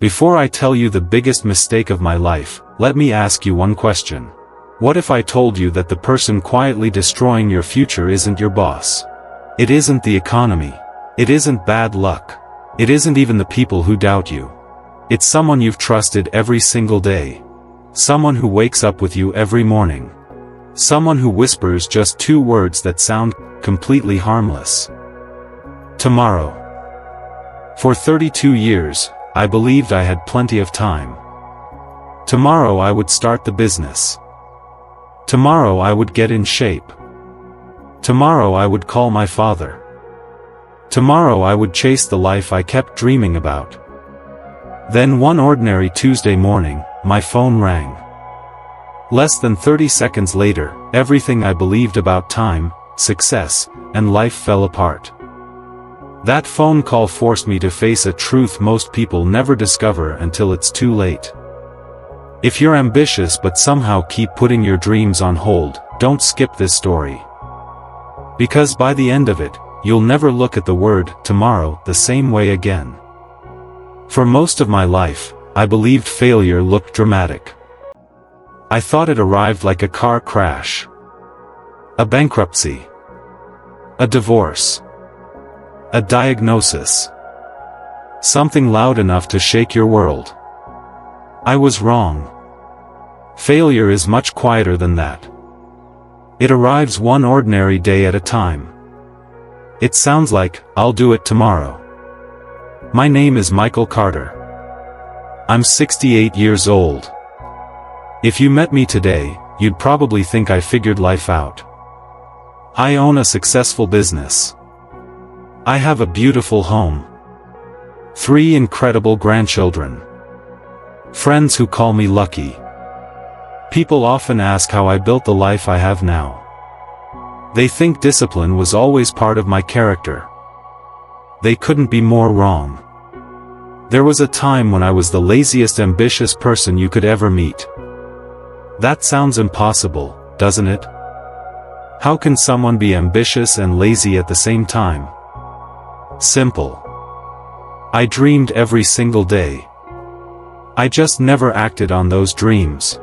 Before I tell you the biggest mistake of my life, let me ask you one question. What if I told you that the person quietly destroying your future isn't your boss? It isn't the economy. It isn't bad luck. It isn't even the people who doubt you. It's someone you've trusted every single day. Someone who wakes up with you every morning. Someone who whispers just 2 words that sound completely harmless. Tomorrow. For 32 years, I believed I had plenty of time. Tomorrow I would start the business. Tomorrow I would get in shape. Tomorrow I would call my father. Tomorrow I would chase the life I kept dreaming about. Then one ordinary Tuesday morning, my phone rang. Less than 30 seconds later, everything I believed about time, success, and life fell apart. That phone call forced me to face a truth most people never discover until it's too late. If you're ambitious but somehow keep putting your dreams on hold, don't skip this story. Because by the end of it, you'll never look at the word tomorrow the same way again. For most of my life, I believed failure looked dramatic. I thought it arrived like a car crash, a bankruptcy, a divorce, a diagnosis, something loud enough to shake your world. I was wrong. Failure is much quieter than that. It arrives one ordinary day at a time. It sounds like, "I'll do it tomorrow." My name is Michael Carter. I'm 68 years old. If you met me today, you'd probably think I figured life out. I own a successful business. I have a beautiful home. 3 incredible grandchildren. Friends who call me lucky. People often ask how I built the life I have now. They think discipline was always part of my character. They couldn't be more wrong. There was a time when I was the laziest ambitious person you could ever meet. That sounds impossible, doesn't it? How can someone be ambitious and lazy at the same time? Simple. I dreamed every single day. I just never acted on those dreams.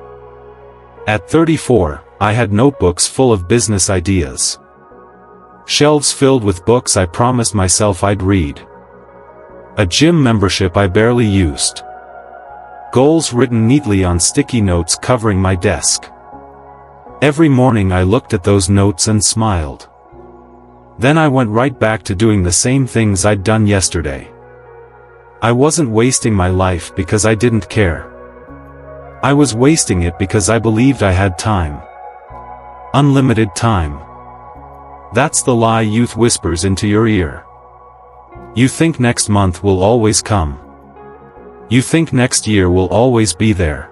At 34, I had notebooks full of business ideas. Shelves filled with books I promised myself I'd read. A gym membership I barely used. Goals written neatly on sticky notes covering my desk. Every morning I looked at those notes and smiled. Then I went right back to doing the same things I'd done yesterday. I wasn't wasting my life because I didn't care. I was wasting it because I believed I had time. Unlimited time. That's the lie youth whispers into your ear. You think next month will always come. You think next year will always be there.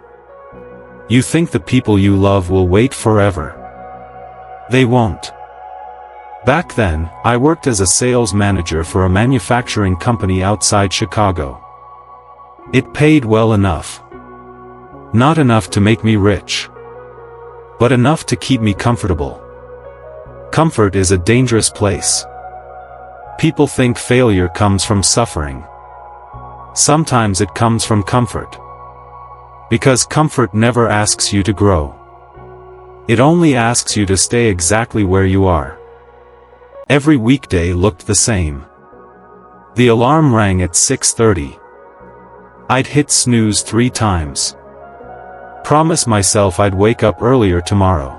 You think the people you love will wait forever. They won't. Back then, I worked as a sales manager for a manufacturing company outside Chicago. It paid well enough. Not enough to make me rich. But enough to keep me comfortable. Comfort is a dangerous place. People think failure comes from suffering. Sometimes it comes from comfort. Because comfort never asks you to grow. It only asks you to stay exactly where you are. Every weekday looked the same. The alarm rang at 6:30. I'd hit snooze 3 times. Promise myself I'd wake up earlier tomorrow.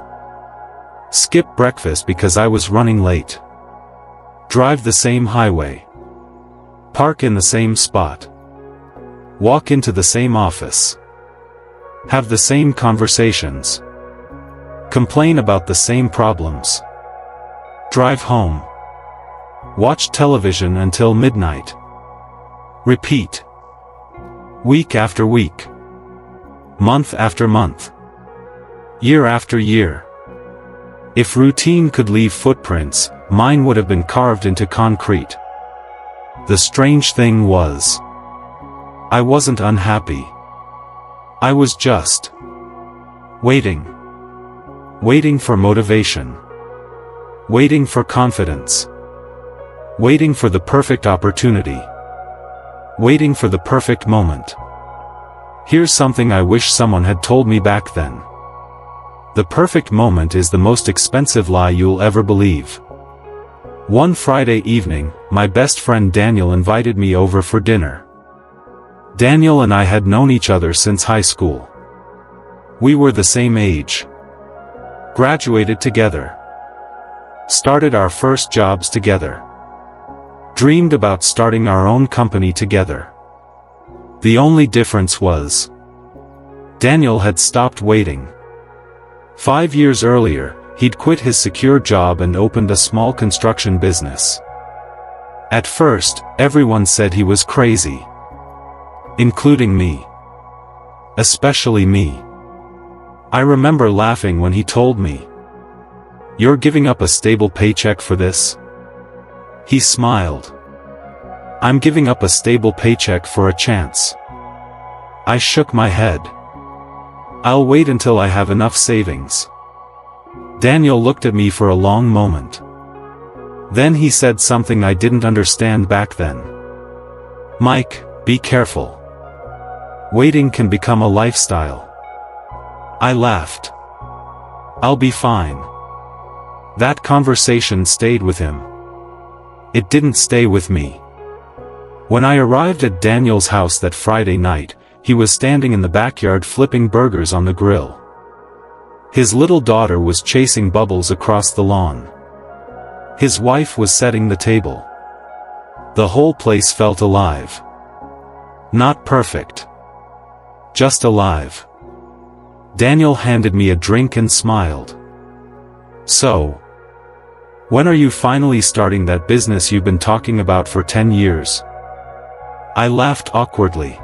Skip breakfast because I was running late. Drive the same highway. Park in the same spot. Walk into the same office. Have the same conversations. Complain about the same problems. Drive home. Watch television until midnight. Repeat. Week after week. Month after month. Year after year. If routine could leave footprints, mine would have been carved into concrete. The strange thing was, I wasn't unhappy. I was just waiting. Waiting for motivation. Waiting for confidence. Waiting for the perfect opportunity. Waiting for the perfect moment. Here's something I wish someone had told me back then. The perfect moment is the most expensive lie you'll ever believe. One Friday evening, my best friend Daniel invited me over for dinner. Daniel and I had known each other since high school. We were the same age. Graduated together. Started our first jobs together. Dreamed about starting our own company together. The only difference was, Daniel had stopped waiting. 5 years earlier, he'd quit his secure job and opened a small construction business. At first, everyone said he was crazy. Including me. Especially me. I remember laughing when he told me, "You're giving up a stable paycheck for this?" He smiled. "I'm giving up a stable paycheck for a chance." I shook my head. "I'll wait until I have enough savings." Daniel looked at me for a long moment. Then he said something I didn't understand back then. "Mike, be careful. Waiting can become a lifestyle." I laughed. "I'll be fine." That conversation stayed with him. It didn't stay with me. When I arrived at Daniel's house that Friday night, he was standing in the backyard flipping burgers on the grill. His little daughter was chasing bubbles across the lawn. His wife was setting the table. The whole place felt alive. Not perfect. Just alive. Daniel handed me a drink and smiled. "So, when are you finally starting that business you've been talking about for 10 years? I laughed awkwardly.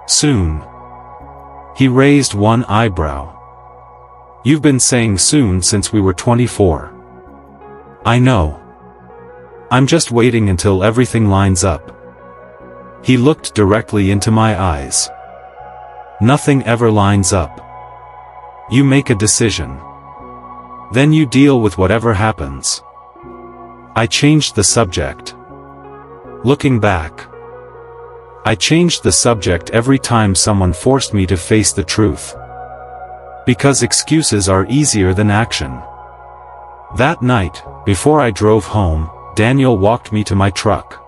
"Soon." He raised one eyebrow. "You've been saying soon since we were 24. I know. I'm just waiting until everything lines up." He looked directly into my eyes. "Nothing ever lines up. You make a decision. Then you deal with whatever happens." I changed the subject. Looking back, I changed the subject every time someone forced me to face the truth. Because excuses are easier than action. That night, before I drove home, Daniel walked me to my truck.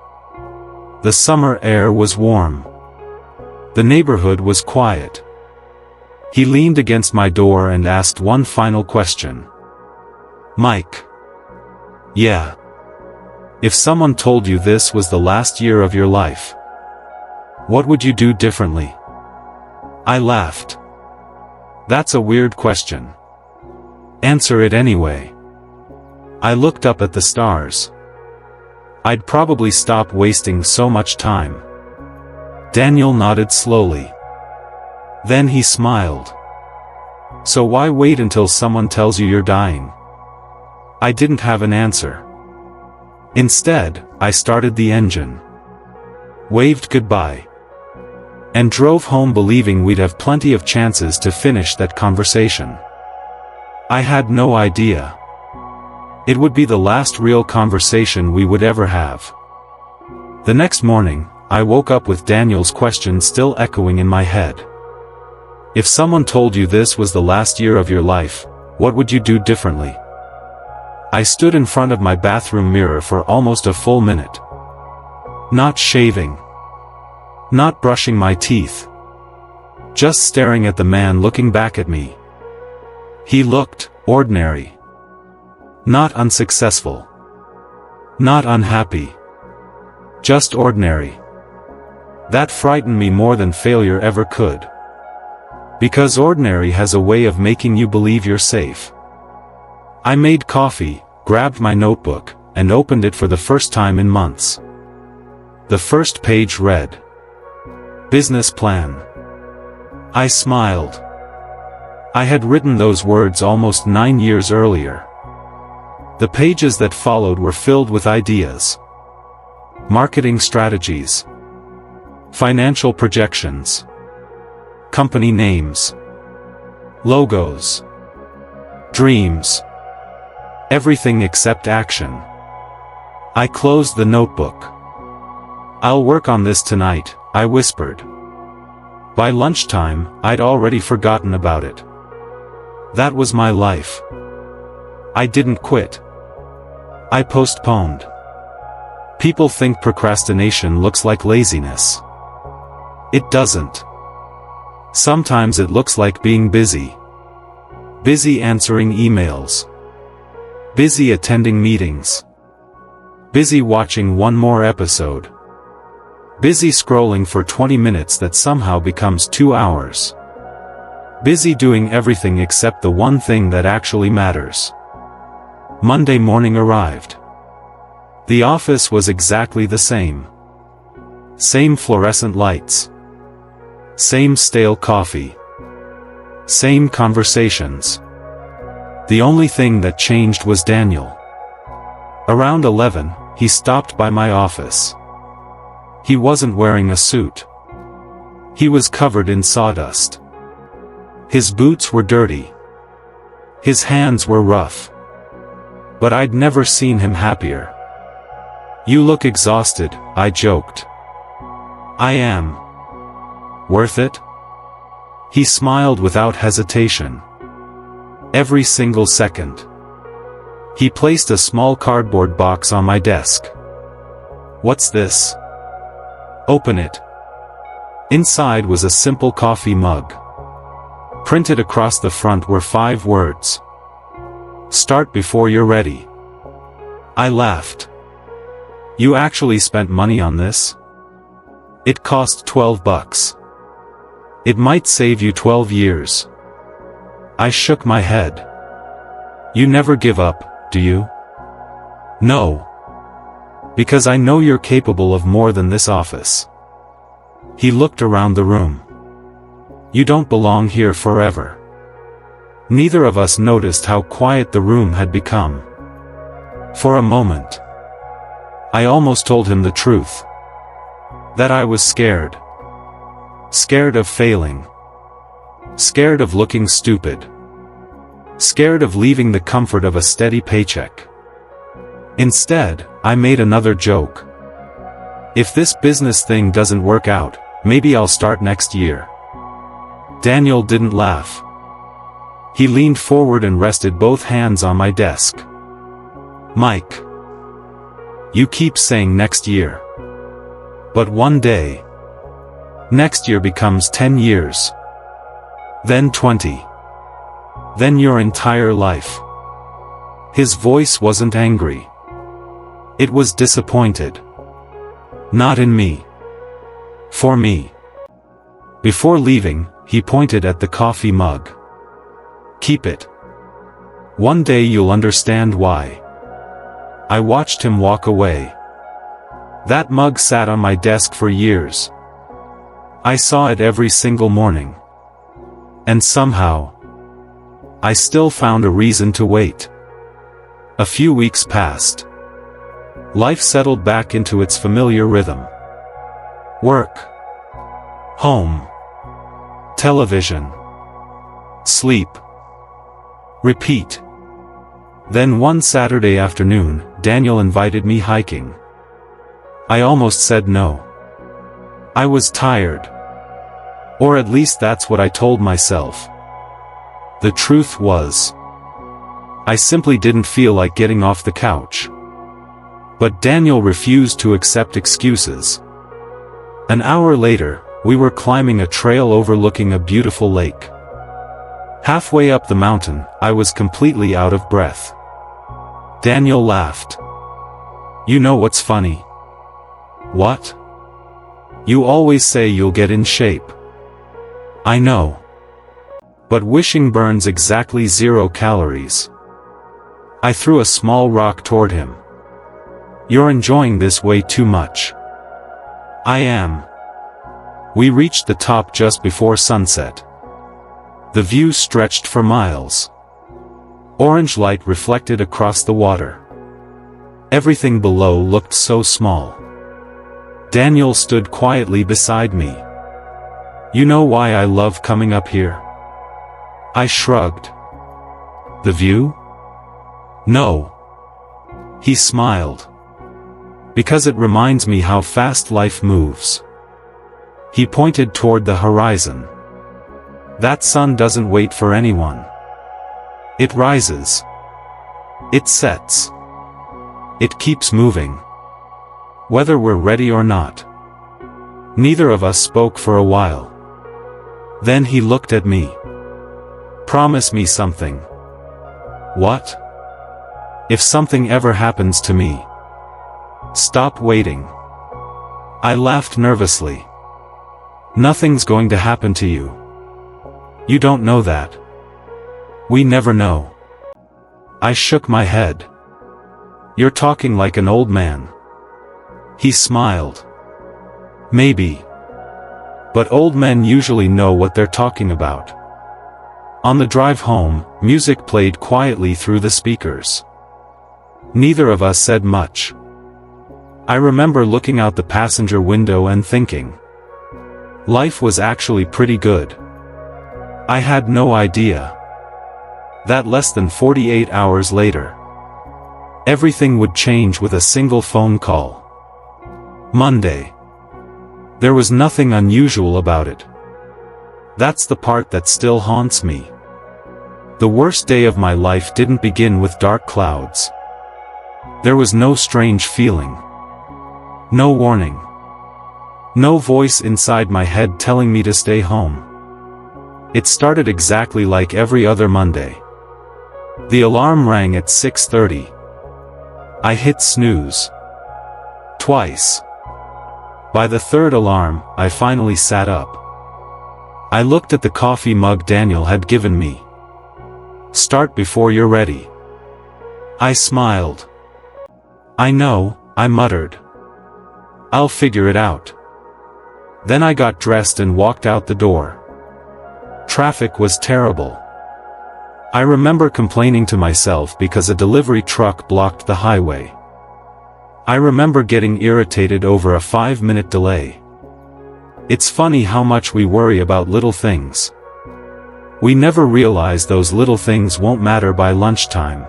The summer air was warm. The neighborhood was quiet. He leaned against my door and asked one final question. "Mike." "Yeah. If someone told you this was the last year of your life, what would you do differently?" I laughed. "That's a weird question. Answer it anyway." I looked up at the stars. "I'd probably stop wasting so much time." Daniel nodded slowly. Then he smiled. "So why wait until someone tells you you're dying?" I didn't have an answer. Instead, I started the engine. Waved goodbye. And drove home believing we'd have plenty of chances to finish that conversation. I had no idea. It would be the last real conversation we would ever have. The next morning, I woke up with Daniel's question still echoing in my head. If someone told you this was the last year of your life, what would you do differently? I stood in front of my bathroom mirror for almost a full minute. Not shaving. Not brushing my teeth. Just staring at the man looking back at me. He looked ordinary. Not unsuccessful. Not unhappy. Just ordinary. That frightened me more than failure ever could. Because ordinary has a way of making you believe you're safe. I made coffee, grabbed my notebook, and opened it for the first time in months. The first page read, "Business plan." I smiled. I had written those words almost 9 years earlier. The pages that followed were filled with ideas. Marketing strategies. Financial projections. Company names. Logos. Dreams. Everything except action. I closed the notebook. "I'll work on this tonight," I whispered. By lunchtime, I'd already forgotten about it. That was my life. I didn't quit. I postponed. People think procrastination looks like laziness. It doesn't. Sometimes it looks like being busy. Busy answering emails. Busy attending meetings. Busy watching one more episode. Busy scrolling for 20 minutes that somehow becomes 2 hours. Busy doing everything except the one thing that actually matters. Monday morning arrived. The office was exactly the same. Same fluorescent lights. Same stale coffee. Same conversations. The only thing that changed was Daniel. Around 11, he stopped by my office. He wasn't wearing a suit. He was covered in sawdust. His boots were dirty. His hands were rough. But I'd never seen him happier. "You look exhausted," I joked. "I am." "Worth it?" He smiled without hesitation. "Every single second." He placed a small cardboard box on my desk. "What's this?" "Open it." Inside was a simple coffee mug. Printed across the front were 5 words. "Start before you're ready." I laughed. "You actually spent money on this?" "It cost $12. It might save you 12 years. I shook my head. "You never give up, do you?" "No. Because I know you're capable of more than this office." He looked around the room. "You don't belong here forever." Neither of us noticed how quiet the room had become. For a moment, I almost told him the truth. That I was scared. Scared of failing. Scared of looking stupid. Scared of leaving the comfort of a steady paycheck. Instead, I made another joke. "If this business thing doesn't work out, maybe I'll start next year." Daniel didn't laugh. He leaned forward and rested both hands on my desk. "Mike, you keep saying next year. But one day, next year becomes 10 years. Then 20. Then your entire life." His voice wasn't angry. It was disappointed. Not in me. For me. Before leaving, he pointed at the coffee mug. "Keep it. One day you'll understand why." I watched him walk away. That mug sat on my desk for years. I saw it every single morning. And somehow, I still found a reason to wait. A few weeks passed. Life settled back into its familiar rhythm. Work. Home. Television. Sleep. Repeat. Then one Saturday afternoon, Daniel invited me hiking. I almost said no. I was tired. Or at least that's what I told myself. The truth was, I simply didn't feel like getting off the couch. But Daniel refused to accept excuses. An hour later, we were climbing a trail overlooking a beautiful lake. Halfway up the mountain, I was completely out of breath. Daniel laughed. "You know what's funny?" "What?" "You always say you'll get in shape." "I know. But wishing burns exactly 0 calories. I threw a small rock toward him. "You're enjoying this way too much." "I am." We reached the top just before sunset. The view stretched for miles. Orange light reflected across the water. Everything below looked so small. Daniel stood quietly beside me. "You know why I love coming up here?" I shrugged. "The view?" "No." He smiled. "Because it reminds me how fast life moves." He pointed toward the horizon. That sun doesn't wait for anyone. It rises. It sets. It keeps moving. Whether we're ready or not. Neither of us spoke for a while. Then he looked at me. Promise me something. What? If something ever happens to me, stop waiting. I laughed nervously. Nothing's going to happen to you. You don't know that. We never know. I shook my head. You're talking like an old man. He smiled. Maybe. But old men usually know what they're talking about. On the drive home, music played quietly through the speakers. Neither of us said much. I remember looking out the passenger window and thinking. Life was actually pretty good. I had no idea that less than 48 hours later, everything would change with a single phone call. Monday. There was nothing unusual about it. That's the part that still haunts me. The worst day of my life didn't begin with dark clouds. There was no strange feeling. No warning. No voice inside my head telling me to stay home. It started exactly like every other Monday. The alarm rang at 6:30. I hit snooze. Twice. By the third alarm, I finally sat up. I looked at the coffee mug Daniel had given me. Start before you're ready. I smiled. I know, I muttered. I'll figure it out. Then I got dressed and walked out the door. Traffic was terrible. I remember complaining to myself because a delivery truck blocked the highway. I remember getting irritated over a 5-minute delay. It's funny how much we worry about little things. We never realize those little things won't matter by lunchtime.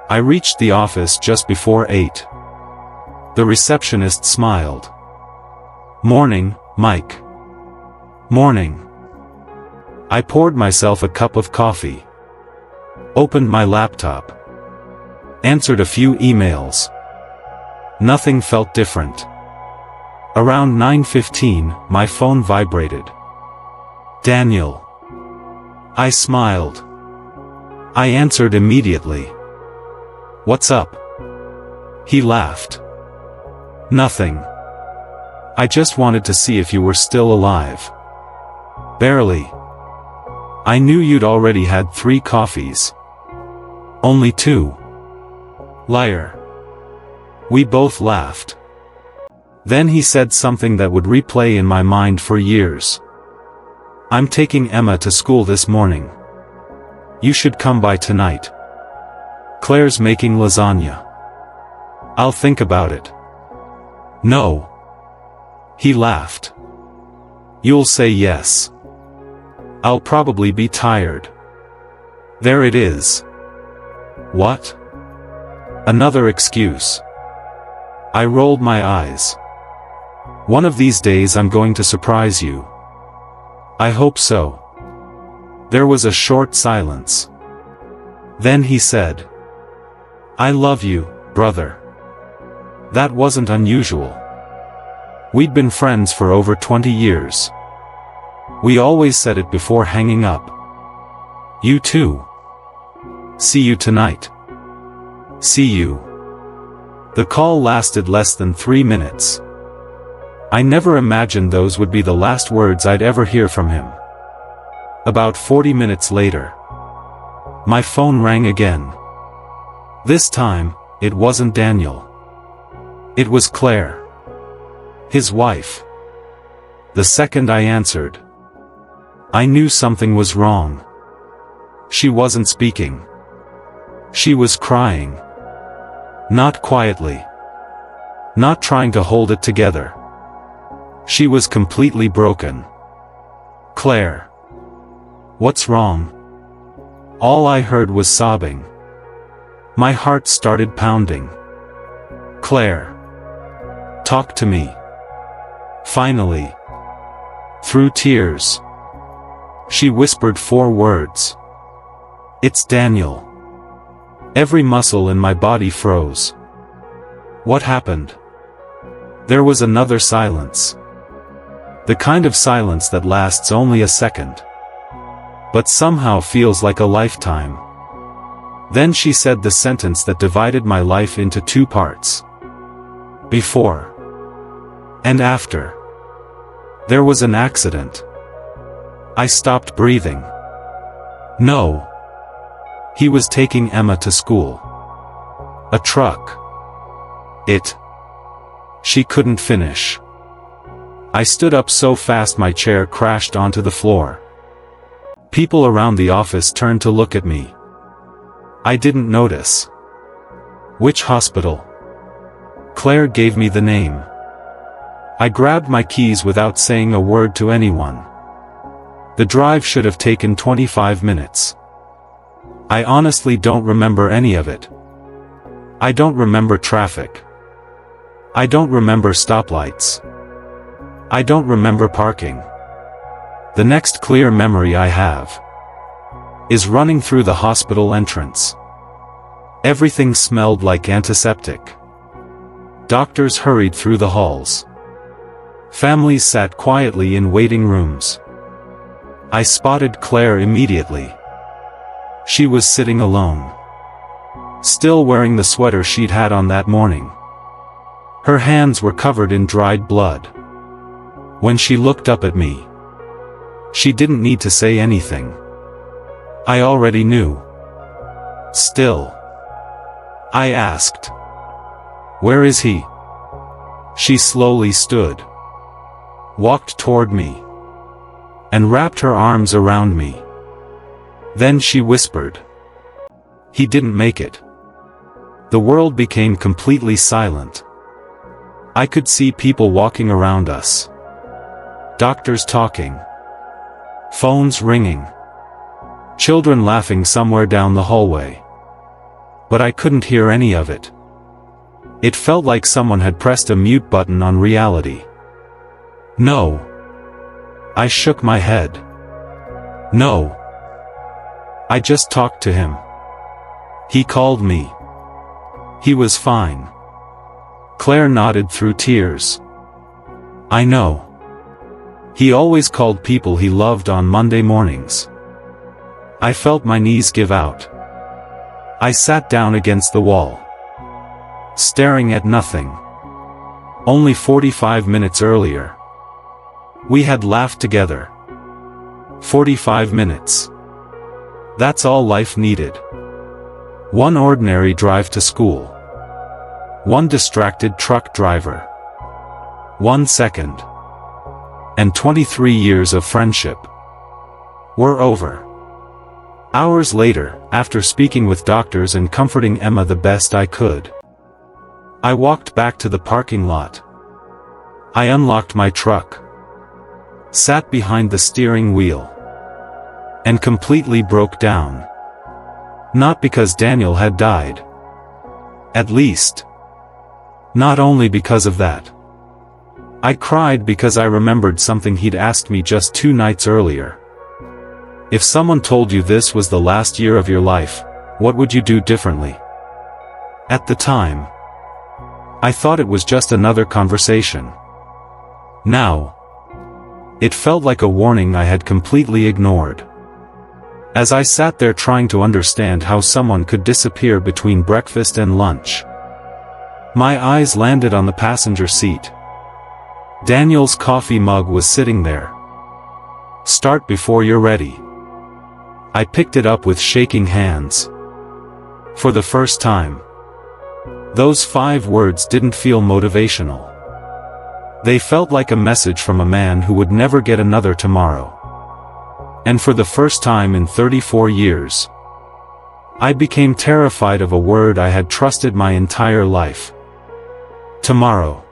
I reached the office just before 8. The receptionist smiled. Morning, Mike. Morning. I poured myself a cup of coffee. Opened my laptop. Answered a few emails. Nothing felt different. Around 9:15, my phone vibrated. Daniel. I smiled. I answered immediately. What's up? He laughed. Nothing. I just wanted to see if you were still alive. Barely. I knew you'd already had 3 coffees. Only 2. Liar. We both laughed. Then he said something that would replay in my mind for years. I'm taking Emma to school this morning. You should come by tonight. Claire's making lasagna. I'll think about it. No. He laughed. You'll say yes. I'll probably be tired. There it is. What? Another excuse. I rolled my eyes. One of these days I'm going to surprise you. I hope so. There was a short silence. Then he said, I love you, brother. That wasn't unusual. We'd been friends for over 20 years. We always said it before hanging up. You too. See you tonight. See you. The call lasted less than 3 minutes. I never imagined those would be the last words I'd ever hear from him. About 40 minutes later, my phone rang again. This time, it wasn't Daniel. It was Claire. His wife. The second I answered, I knew something was wrong. She wasn't speaking. She was crying. Not quietly. Not trying to hold it together. She was completely broken. Claire. What's wrong? All I heard was sobbing. My heart started pounding. Claire. Talk to me. Finally. Through tears, she whispered 4 words. "It's Daniel." Every muscle in my body froze. What happened? There was another silence. The kind of silence that lasts only a second, but somehow feels like a lifetime. Then she said the sentence that divided my life into 2 parts. Before and after. There was an accident. I stopped breathing. No. He was taking Emma to school. A truck. She couldn't finish. I stood up so fast my chair crashed onto the floor. People around the office turned to look at me. I didn't notice. Which hospital? Claire gave me the name. I grabbed my keys without saying a word to anyone. The drive should have taken 25 minutes. I honestly don't remember any of it. I don't remember traffic. I don't remember stoplights. I don't remember parking. The next clear memory I have is running through the hospital entrance. Everything smelled like antiseptic. Doctors hurried through the halls. Families sat quietly in waiting rooms. I spotted Claire immediately. She was sitting alone, still wearing the sweater she'd had on that morning. Her hands were covered in dried blood. When she looked up at me, she didn't need to say anything. I already knew. Still, I asked, "Where is he?" She slowly stood, walked toward me, and wrapped her arms around me. Then she whispered, "He didn't make it." The world became completely silent. I could see people walking around us. Doctors talking. Phones ringing. Children laughing somewhere down the hallway. But I couldn't hear any of it. It felt like someone had pressed a mute button on reality. No. I shook my head. No. I just talked to him. He called me. He was fine. Claire nodded through tears. I know. He always called people he loved on Monday mornings. I felt my knees give out. I sat down against the wall, staring at nothing. Only 45 minutes earlier, we had laughed together. 45 minutes. That's all life needed. One ordinary drive to school. One distracted truck driver. 1 second. And 23 years of friendship were over. Hours later, after speaking with doctors and comforting Emma the best I could, I walked back to the parking lot. I unlocked my truck, sat behind the steering wheel, and completely broke down. Not because Daniel had died. At least, not only because of that. I cried because I remembered something he'd asked me just 2 nights earlier. If someone told you this was the last year of your life, what would you do differently? At the time, I thought it was just another conversation. Now, it felt like a warning I had completely ignored. As I sat there trying to understand how someone could disappear between breakfast and lunch, my eyes landed on the passenger seat. Daniel's coffee mug was sitting there. Start before you're ready. I picked it up with shaking hands. For the first time, those 5 words didn't feel motivational. They felt like a message from a man who would never get another tomorrow. And for the first time in 34 years, I became terrified of a word I had trusted my entire life. Tomorrow.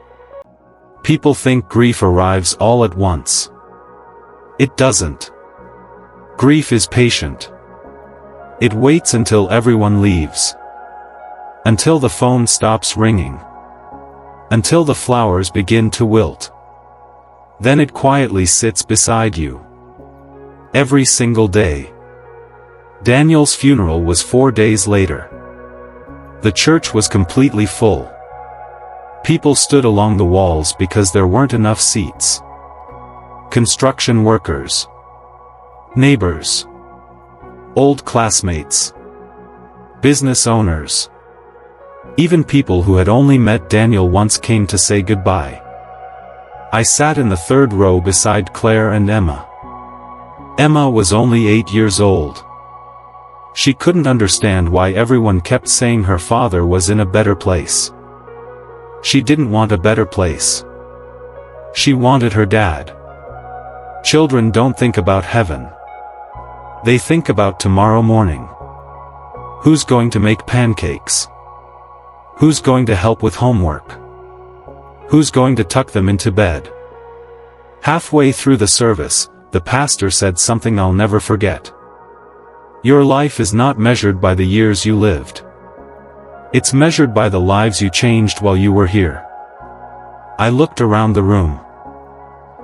People think grief arrives all at once. It doesn't. Grief is patient. It waits until everyone leaves. Until the phone stops ringing. Until the flowers begin to wilt. Then it quietly sits beside you. Every single day. Daniel's funeral was 4 days later. The church was completely full. People stood along the walls because there weren't enough seats. Construction workers, neighbors, old classmates, business owners. Even people who had only met Daniel once came to say goodbye. I sat in the third row beside Claire and Emma. Emma was only 8 years old. She couldn't understand why everyone kept saying her father was in a better place. She didn't want a better place. She wanted her dad. Children don't think about heaven. They think about tomorrow morning. Who's going to make pancakes? Who's going to help with homework? Who's going to tuck them into bed? Halfway through the service, the pastor said something I'll never forget. Your life is not measured by the years you lived. It's measured by the lives you changed while you were here. I looked around the room.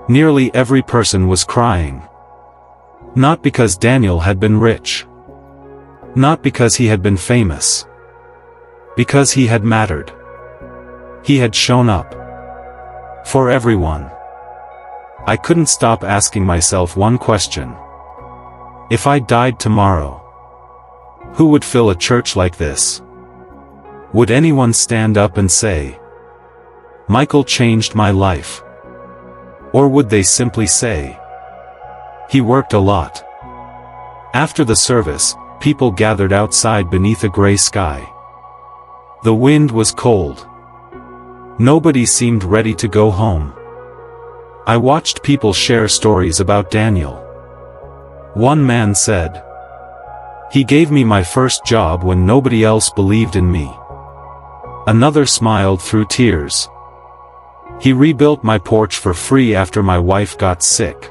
Nearly every person was crying. Not because Daniel had been rich. Not because he had been famous. Because he had mattered. He had shown up. For everyone. I couldn't stop asking myself one question. If I died tomorrow, who would fill a church like this? Would anyone stand up and say, Michael changed my life? Or would they simply say, he worked a lot? After the service, people gathered outside beneath a gray sky. The wind was cold. Nobody seemed ready to go home. I watched people share stories about Daniel. One man said, he gave me my first job when nobody else believed in me. Another smiled through tears. He rebuilt my porch for free after my wife got sick.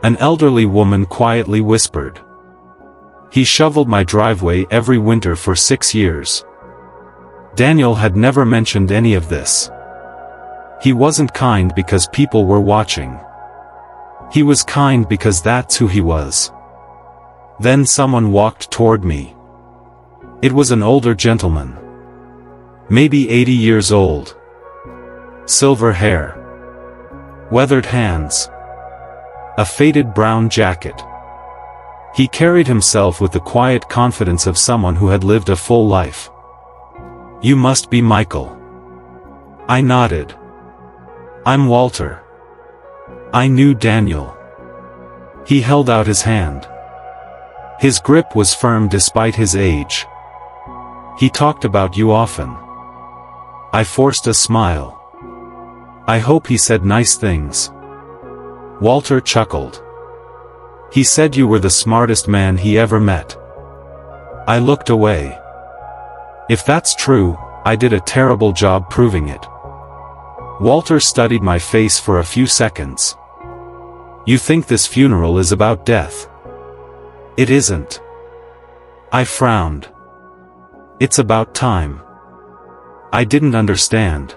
An elderly woman quietly whispered, he shoveled my driveway every winter for 6 years. Daniel had never mentioned any of this. He wasn't kind because people were watching. He was kind because that's who he was. Then someone walked toward me. It was an older gentleman. Maybe 80 years old. Silver hair. Weathered hands. A faded brown jacket. He carried himself with the quiet confidence of someone who had lived a full life. You must be Michael. I nodded. I'm Walter. I knew Daniel. He held out his hand. His grip was firm despite his age. He talked about you often. I forced a smile. I hope he said nice things. Walter chuckled. He said you were the smartest man he ever met. I looked away. If that's true, I did a terrible job proving it. Walter studied my face for a few seconds. You think this funeral is about death? It isn't. I frowned. It's about time. I didn't understand.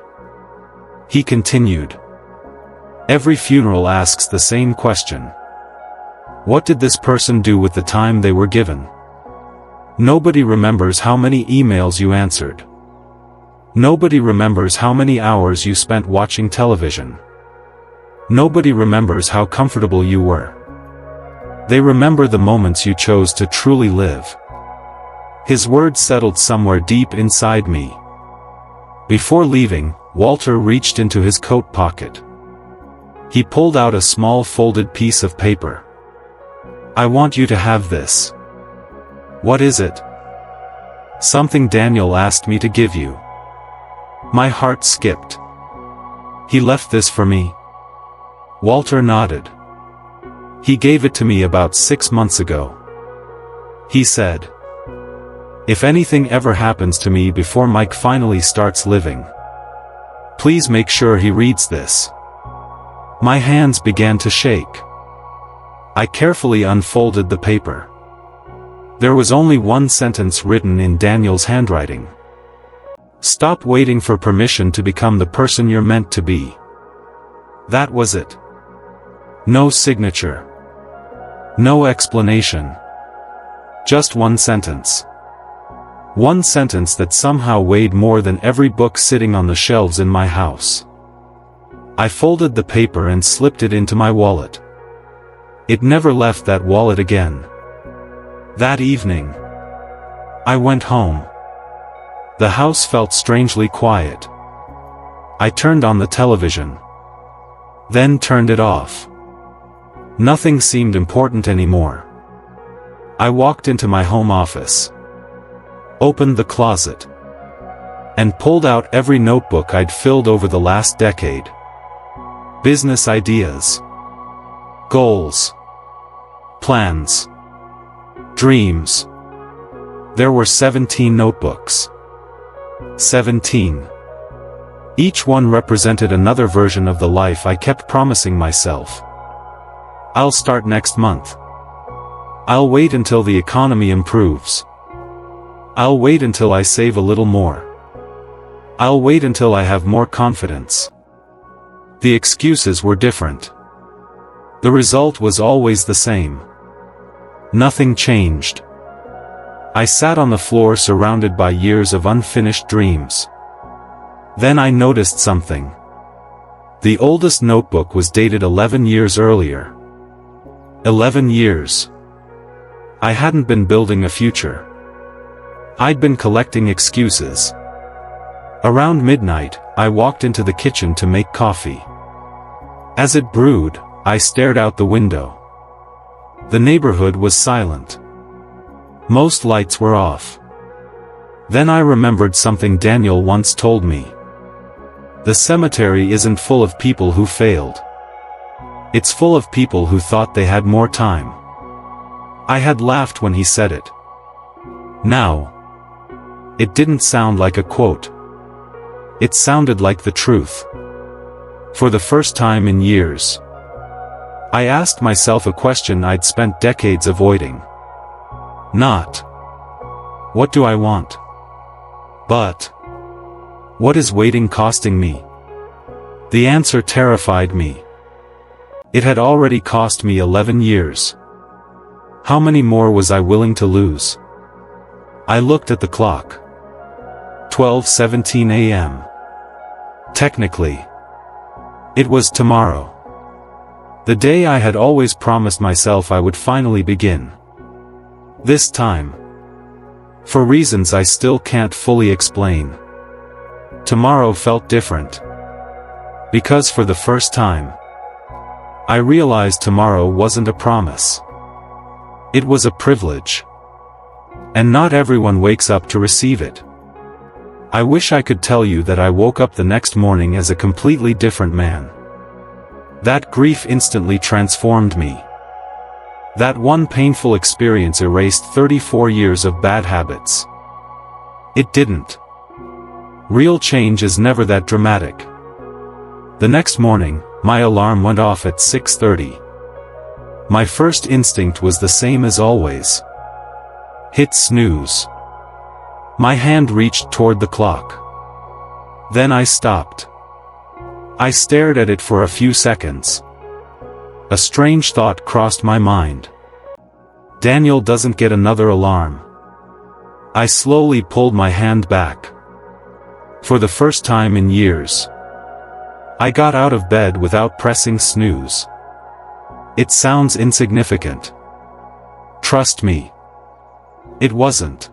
He continued. Every funeral asks the same question. What did this person do with the time they were given? Nobody remembers how many emails you answered. Nobody remembers how many hours you spent watching television. Nobody remembers how comfortable you were. They remember the moments you chose to truly live. His words settled somewhere deep inside me. Before leaving, Walter reached into his coat pocket. He pulled out a small folded piece of paper. I want you to have this. What is it? Something Daniel asked me to give you. My heart skipped. He left this for me. Walter nodded. He gave it to me about 6 months ago. He said, if anything ever happens to me before Mike finally starts living, please make sure he reads this. My hands began to shake. I carefully unfolded the paper. There was only one sentence written in Daniel's handwriting. Stop waiting for permission to become the person you're meant to be. That was it. No signature. No explanation. Just one sentence. One sentence that somehow weighed more than every book sitting on the shelves in my house. I folded the paper and slipped it into my wallet. It never left that wallet again. That evening, I went home. The house felt strangely quiet. I turned on the television. Then turned it off. Nothing seemed important anymore. I walked into my home office, opened the closet, and pulled out every notebook I'd filled over the last decade. Business ideas, goals, plans, dreams. There were 17 notebooks. 17. Each one represented another version of the life I kept promising myself. I'll start next month. I'll wait until the economy improves. I'll wait until I save a little more. I'll wait until I have more confidence. The excuses were different. The result was always the same. Nothing changed. I sat on the floor surrounded by years of unfinished dreams. Then I noticed something. The oldest notebook was dated 11 years earlier. 11 years. I hadn't been building a future. I'd been collecting excuses. Around midnight, I walked into the kitchen to make coffee. As it brewed, I stared out the window. The neighborhood was silent. Most lights were off. Then I remembered something Daniel once told me. The cemetery isn't full of people who failed. It's full of people who thought they had more time. I had laughed when he said it. Now, it didn't sound like a quote. It sounded like the truth. For the first time in years, I asked myself a question I'd spent decades avoiding. Not, what do I want? But, what is waiting costing me? The answer terrified me. It had already cost me 11 years. How many more was I willing to lose? I looked at the clock. 12:17 a.m. Technically, it was tomorrow. The day I had always promised myself I would finally begin. This time, for reasons I still can't fully explain, tomorrow felt different. Because for the first time, I realized tomorrow wasn't a promise. It was a privilege. And not everyone wakes up to receive it. I wish I could tell you that I woke up the next morning as a completely different man. That grief instantly transformed me. That one painful experience erased 34 years of bad habits. It didn't. Real change is never that dramatic. The next morning, my alarm went off at 6:30. My first instinct was the same as always. Hit snooze. My hand reached toward the clock. Then I stopped. I stared at it for a few seconds. A strange thought crossed my mind. Daniel doesn't get another alarm. I slowly pulled my hand back. For the first time in years, I got out of bed without pressing snooze. It sounds insignificant. Trust me. It wasn't.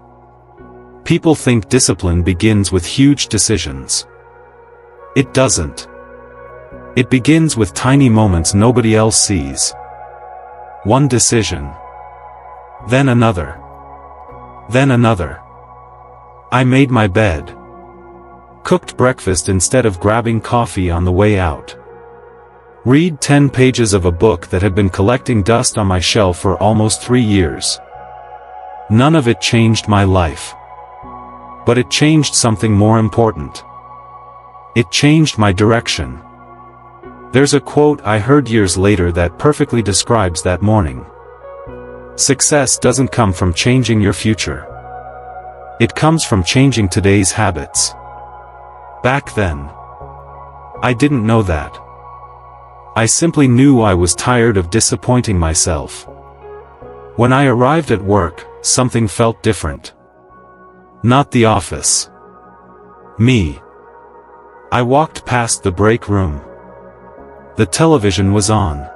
People think discipline begins with huge decisions. It doesn't. It begins with tiny moments nobody else sees. One decision. Then another. Then another. I made my bed. Cooked breakfast instead of grabbing coffee on the way out. Read 10 pages of a book that had been collecting dust on my shelf for almost 3 years. None of it changed my life. But it changed something more important. It changed my direction. There's a quote I heard years later that perfectly describes that morning. Success doesn't come from changing your future. It comes from changing today's habits. Back then, I didn't know that. I simply knew I was tired of disappointing myself. When I arrived at work, something felt different. Not the office. Me. I walked past the break room. The television was on.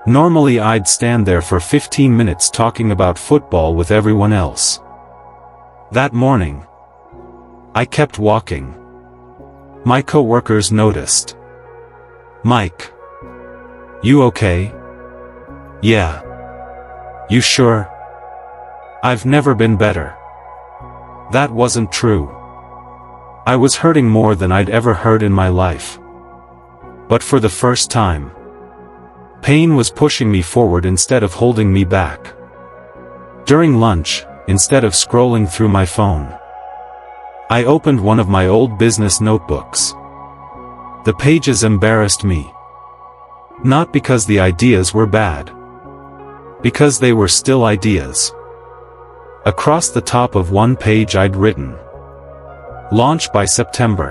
Normally I'd stand there for 15 minutes talking about football with everyone else. That morning, I kept walking. My coworkers noticed. "Mike. You okay?" "Yeah." "You sure?" "I've never been better." That wasn't true. I was hurting more than I'd ever hurt in my life. But for the first time, pain was pushing me forward instead of holding me back. During lunch, instead of scrolling through my phone, I opened one of my old business notebooks. The pages embarrassed me. Not because the ideas were bad. Because they were still ideas. Across the top of one page I'd written, "Launch by September."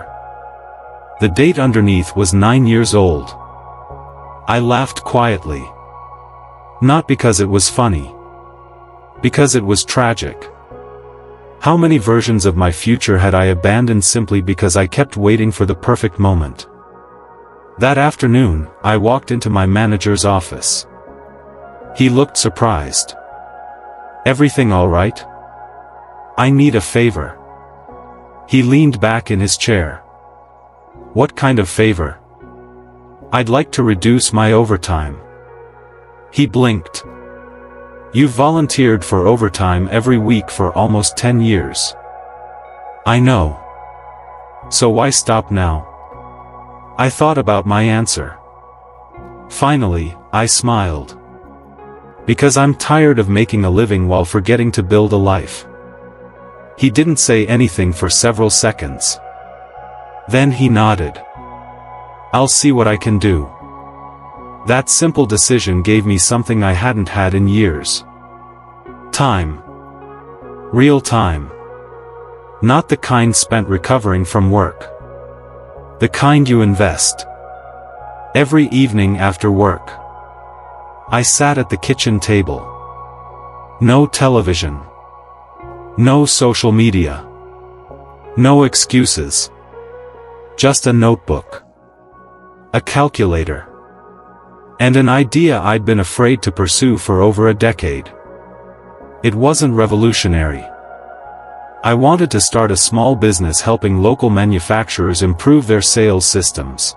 The date underneath was 9 years old. I laughed quietly. Not because it was funny. Because it was tragic. How many versions of my future had I abandoned simply because I kept waiting for the perfect moment? That afternoon, I walked into my manager's office. He looked surprised. "Everything all right?" "I need a favor." He leaned back in his chair. "What kind of favor?" "I'd like to reduce my overtime." He blinked. "You've volunteered for overtime every week for almost 10 years. "I know. So why stop now?" I thought about my answer. Finally, I smiled. "Because I'm tired of making a living while forgetting to build a life." He didn't say anything for several seconds. Then he nodded. "I'll see what I can do." That simple decision gave me something I hadn't had in years. Time. Real time. Not the kind spent recovering from work. The kind you invest. Every evening after work, I sat at the kitchen table. No television. No social media. No excuses. Just a notebook. A calculator. And an idea I'd been afraid to pursue for over a decade. It wasn't revolutionary. I wanted to start a small business helping local manufacturers improve their sales systems.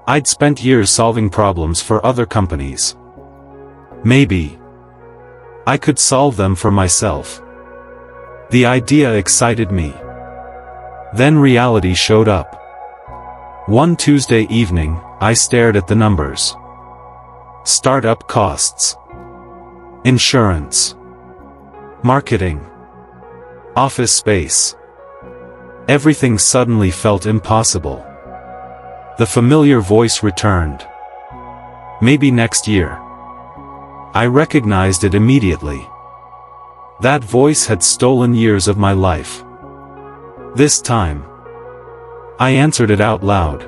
I'd spent years solving problems for other companies. Maybe I could solve them for myself. The idea excited me. Then reality showed up. One Tuesday evening, I stared at the numbers. Startup costs. Insurance. Marketing. Office space. Everything suddenly felt impossible. The familiar voice returned. "Maybe next year." I recognized it immediately. That voice had stolen years of my life. This time, I answered it out loud.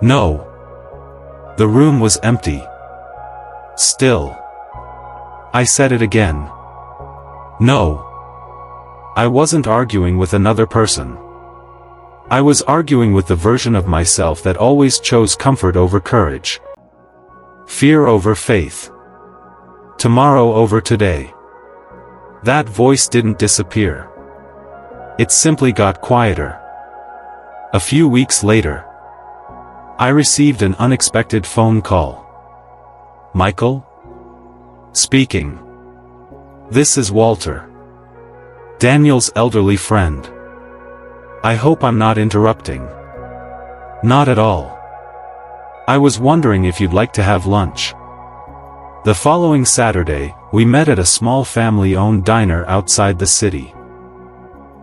"No." The room was empty. Still. I said it again. "No." I wasn't arguing with another person. I was arguing with the version of myself that always chose comfort over courage. Fear over faith. Tomorrow over today. That voice didn't disappear. It simply got quieter. A few weeks later, I received an unexpected phone call. "Michael?" "Speaking." "This is Walter. Daniel's elderly friend. I hope I'm not interrupting." "Not at all. I was wondering if you'd like to have lunch." The following Saturday, we met at a small family-owned diner outside the city.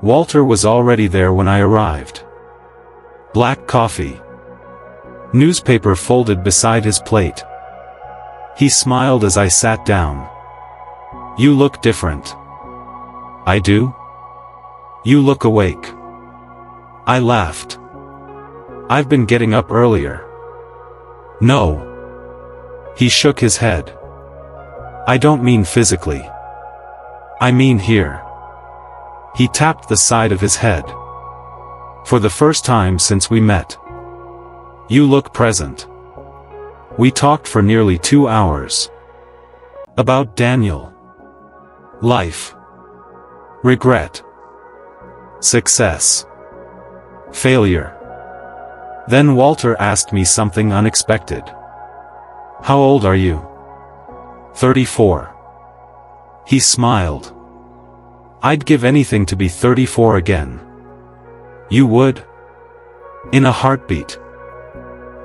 Walter was already there when I arrived. Black coffee. Newspaper folded beside his plate. He smiled as I sat down. "You look different." "I do?" "You look awake." I laughed. "I've been getting up earlier." No. He shook his head. I don't mean physically. I mean here. He tapped the side of his head. For the first time since we met. You look present. We talked for nearly 2 hours. About Daniel. Life. Regret. Success. Failure. Then Walter asked me something unexpected. How old are you? 34. He smiled. I'd give anything to be 34 again. You would? In a heartbeat.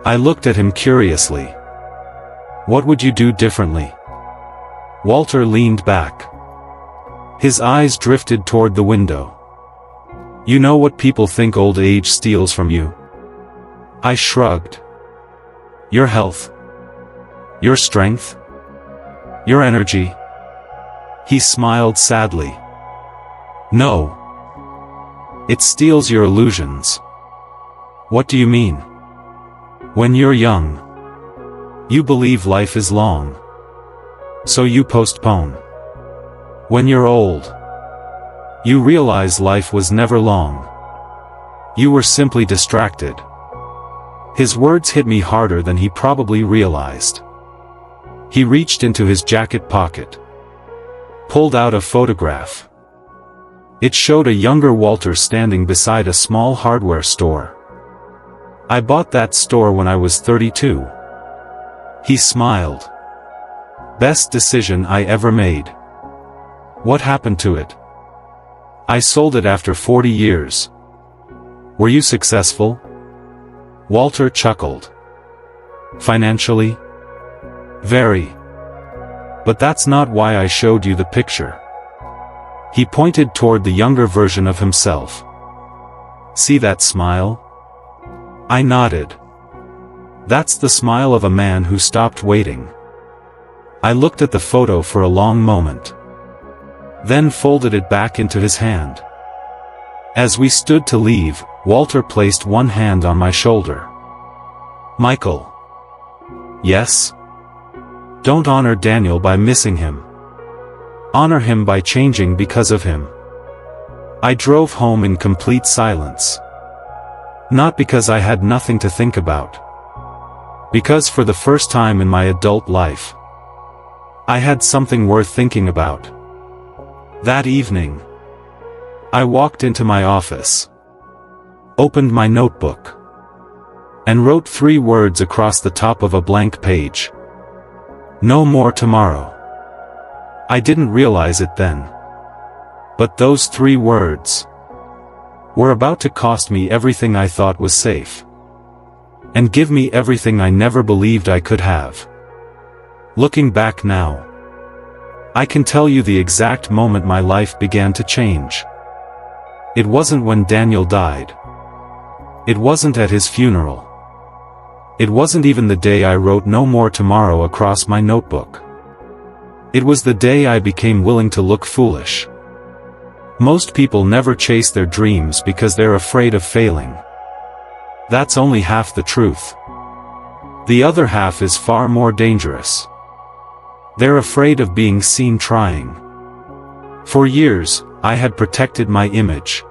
I looked at him curiously. What would you do differently? Walter leaned back. His eyes drifted toward the window. You know what people think old age steals from you? I shrugged. Your health. Your strength. Your energy. He smiled sadly. No. It steals your illusions. What do you mean? When you're young, you believe life is long. So you postpone. When you're old, you realize life was never long. You were simply distracted. His words hit me harder than he probably realized. He reached into his jacket pocket, pulled out a photograph. It showed a younger Walter standing beside a small hardware store. I bought that store when I was 32. He smiled. Best decision I ever made. What happened to it? I sold it after 40 years. Were you successful? Walter chuckled. Financially? Very. But that's not why I showed you the picture. He pointed toward the younger version of himself. See that smile? I nodded. That's the smile of a man who stopped waiting. I looked at the photo for a long moment. Then folded it back into his hand. As we stood to leave, Walter placed one hand on my shoulder. Michael. Yes? Don't honor Daniel by missing him. Honor him by changing because of him. I drove home in complete silence. Not because I had nothing to think about. Because for the first time in my adult life, I had something worth thinking about. That evening, I walked into my office, opened my notebook, and wrote 3 words across the top of a blank page. No more tomorrow. I didn't realize it then. But those 3 words were about to cost me everything I thought was safe. And give me everything I never believed I could have. Looking back now, I can tell you the exact moment my life began to change. It wasn't when Daniel died. It wasn't at his funeral. It wasn't even the day I wrote "No more tomorrow" across my notebook. It was the day I became willing to look foolish. Most people never chase their dreams because they're afraid of failing. That's only half the truth. The other half is far more dangerous. They're afraid of being seen trying. For years, I had protected my image.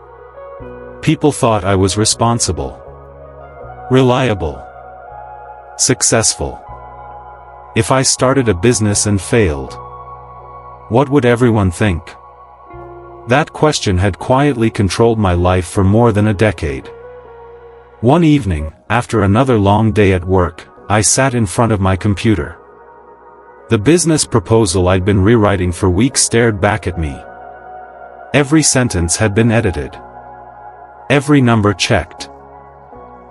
People thought I was responsible, reliable, successful. If I started a business and failed, what would everyone think? That question had quietly controlled my life for more than a decade. One evening, after another long day at work, I sat in front of my computer. The business proposal I'd been rewriting for weeks stared back at me. Every sentence had been edited. Every number checked.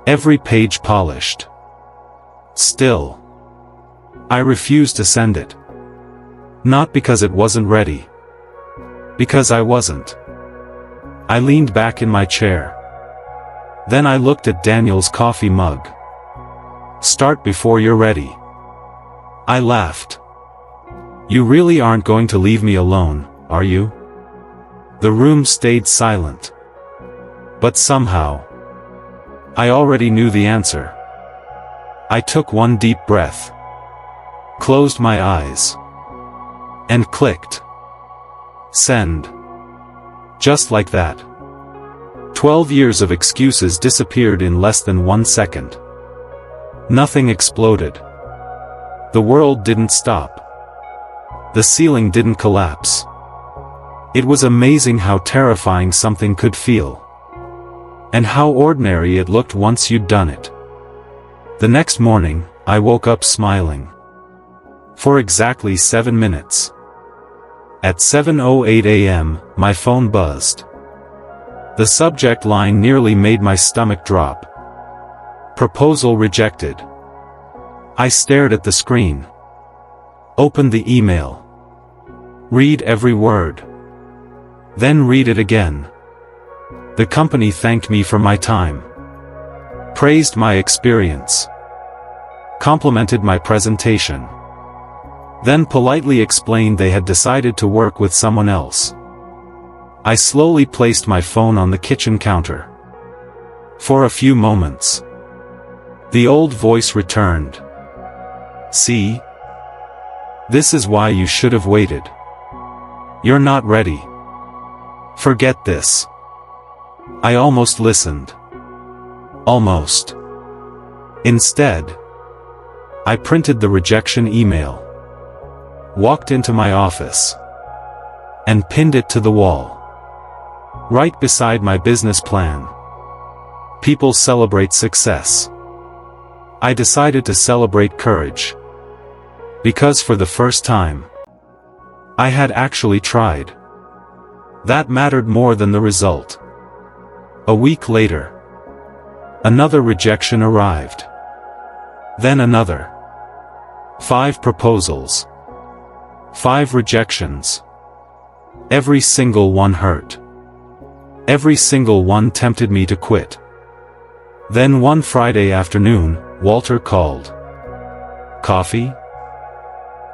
Every page polished. Still, I refused to send it. Not because it wasn't ready. Because I wasn't. I leaned back in my chair. Then I looked at Daniel's coffee mug. Start before you're ready. I laughed. You really aren't going to leave me alone, are you? The room stayed silent. But somehow, I already knew the answer. I took one deep breath, closed my eyes, and clicked send. Just like that. 12 years of excuses disappeared in less than 1 second. Nothing exploded. The world didn't stop. The ceiling didn't collapse. It was amazing how terrifying something could feel. And how ordinary it looked once you'd done it. The next morning, I woke up smiling. For exactly 7 minutes. At 7:08 a.m., my phone buzzed. The subject line nearly made my stomach drop. Proposal rejected. I stared at the screen. Opened the email. Read every word. Then read it again. The company thanked me for my time. Praised my experience. Complimented my presentation. Then politely explained they had decided to work with someone else. I slowly placed my phone on the kitchen counter. For a few moments. The old voice returned. See? This is why you should have waited. You're not ready. Forget this. I almost listened. Almost. Instead, I printed the rejection email. Walked into my office. And pinned it to the wall. Right beside my business plan. People celebrate success. I decided to celebrate courage. Because for the first time, I had actually tried. That mattered more than the result. A week later, another rejection arrived. Then another. 5 proposals. 5 rejections. Every single one hurt. Every single one tempted me to quit. Then one Friday afternoon, Walter called. Coffee?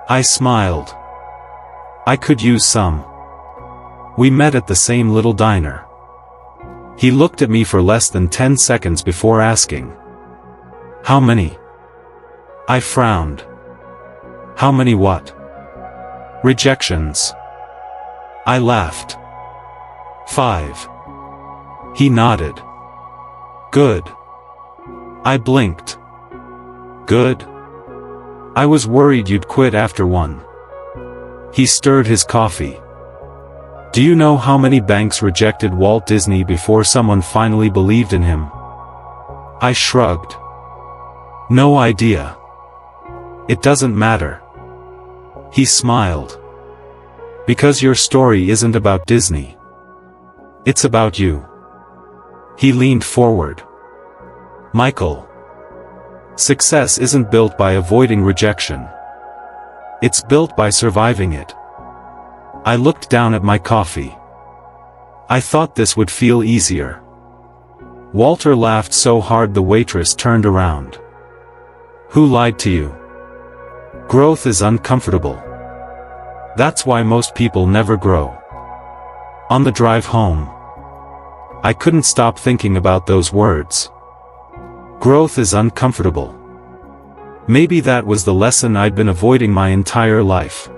I smiled. I could use some. We met at the same little diner. He looked at me for less than 10 seconds before asking. How many? I frowned. How many what? Rejections. I laughed. 5. He nodded. Good. I blinked. Good. I was worried you'd quit after one. He stirred his coffee. Do you know how many banks rejected Walt Disney before someone finally believed in him? I shrugged. No idea. It doesn't matter. He smiled. Because your story isn't about Disney. It's about you. He leaned forward. Michael. Success isn't built by avoiding rejection. It's built by surviving it. I looked down at my coffee. I thought this would feel easier. Walter laughed so hard the waitress turned around. Who lied to you? Growth is uncomfortable. That's why most people never grow. On the drive home, I couldn't stop thinking about those words. Growth is uncomfortable. Maybe that was the lesson I'd been avoiding my entire life.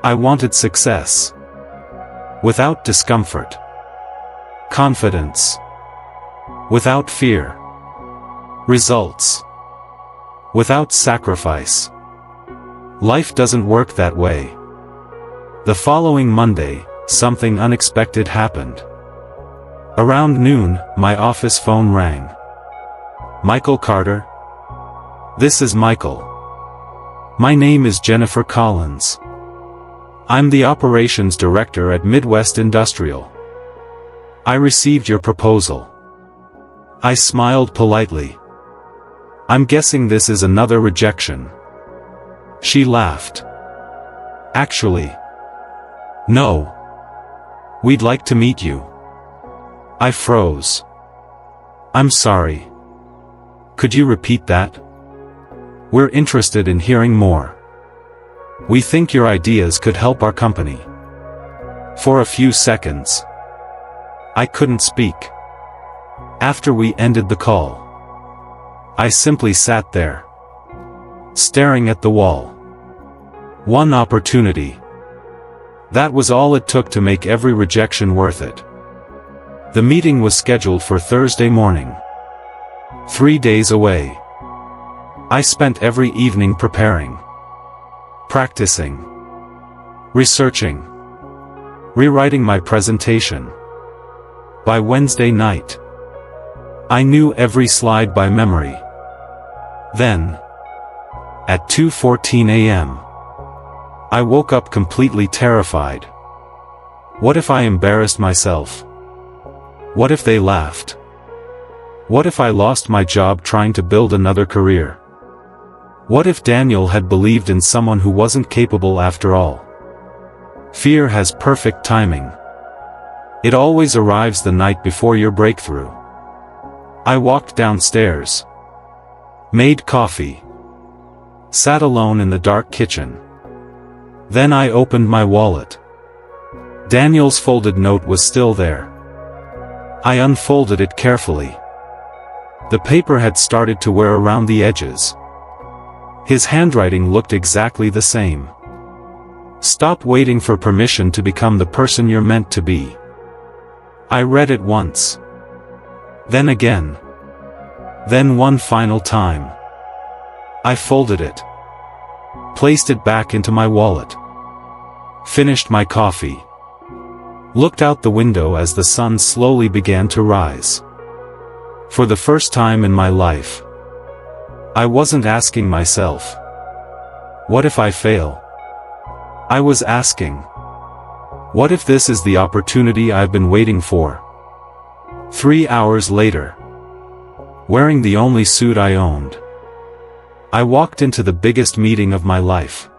I wanted success. Without discomfort. Confidence. Without fear. Results. Without sacrifice. Life doesn't work that way. The following Monday, something unexpected happened. Around noon, my office phone rang. Michael Carter? This is Michael. My name is Jennifer Collins. I'm the operations director at Midwest Industrial. I received your proposal. I smiled politely. I'm guessing this is another rejection. She laughed. Actually, no. We'd like to meet you. I froze. I'm sorry. Could you repeat that? We're interested in hearing more. We think your ideas could help our company. For a few seconds, I couldn't speak. After we ended the call, I simply sat there, staring at the wall. One opportunity. That was all it took to make every rejection worth it. The meeting was scheduled for Thursday morning. 3 days away. I spent every evening preparing, practicing, researching, rewriting my presentation. By Wednesday night, I knew every slide by memory. Then, at 2:14 a.m., I woke up completely terrified. What if I embarrassed myself? What if they laughed? What if I lost my job trying to build another career? What if Daniel had believed in someone who wasn't capable after all? Fear has perfect timing. It always arrives the night before your breakthrough. I walked downstairs, made coffee, sat alone in the dark kitchen. Then I opened my wallet. Daniel's folded note was still there. I unfolded it carefully. The paper had started to wear around the edges. His handwriting looked exactly the same. Stop waiting for permission to become the person you're meant to be. I read it once. Then again. Then one final time. I folded it. Placed it back into my wallet. Finished my coffee. Looked out the window as the sun slowly began to rise. For the first time in my life, I wasn't asking myself, what if I fail? I was asking, what if this is the opportunity I've been waiting for? 3 hours later, wearing the only suit I owned, I walked into the biggest meeting of my life.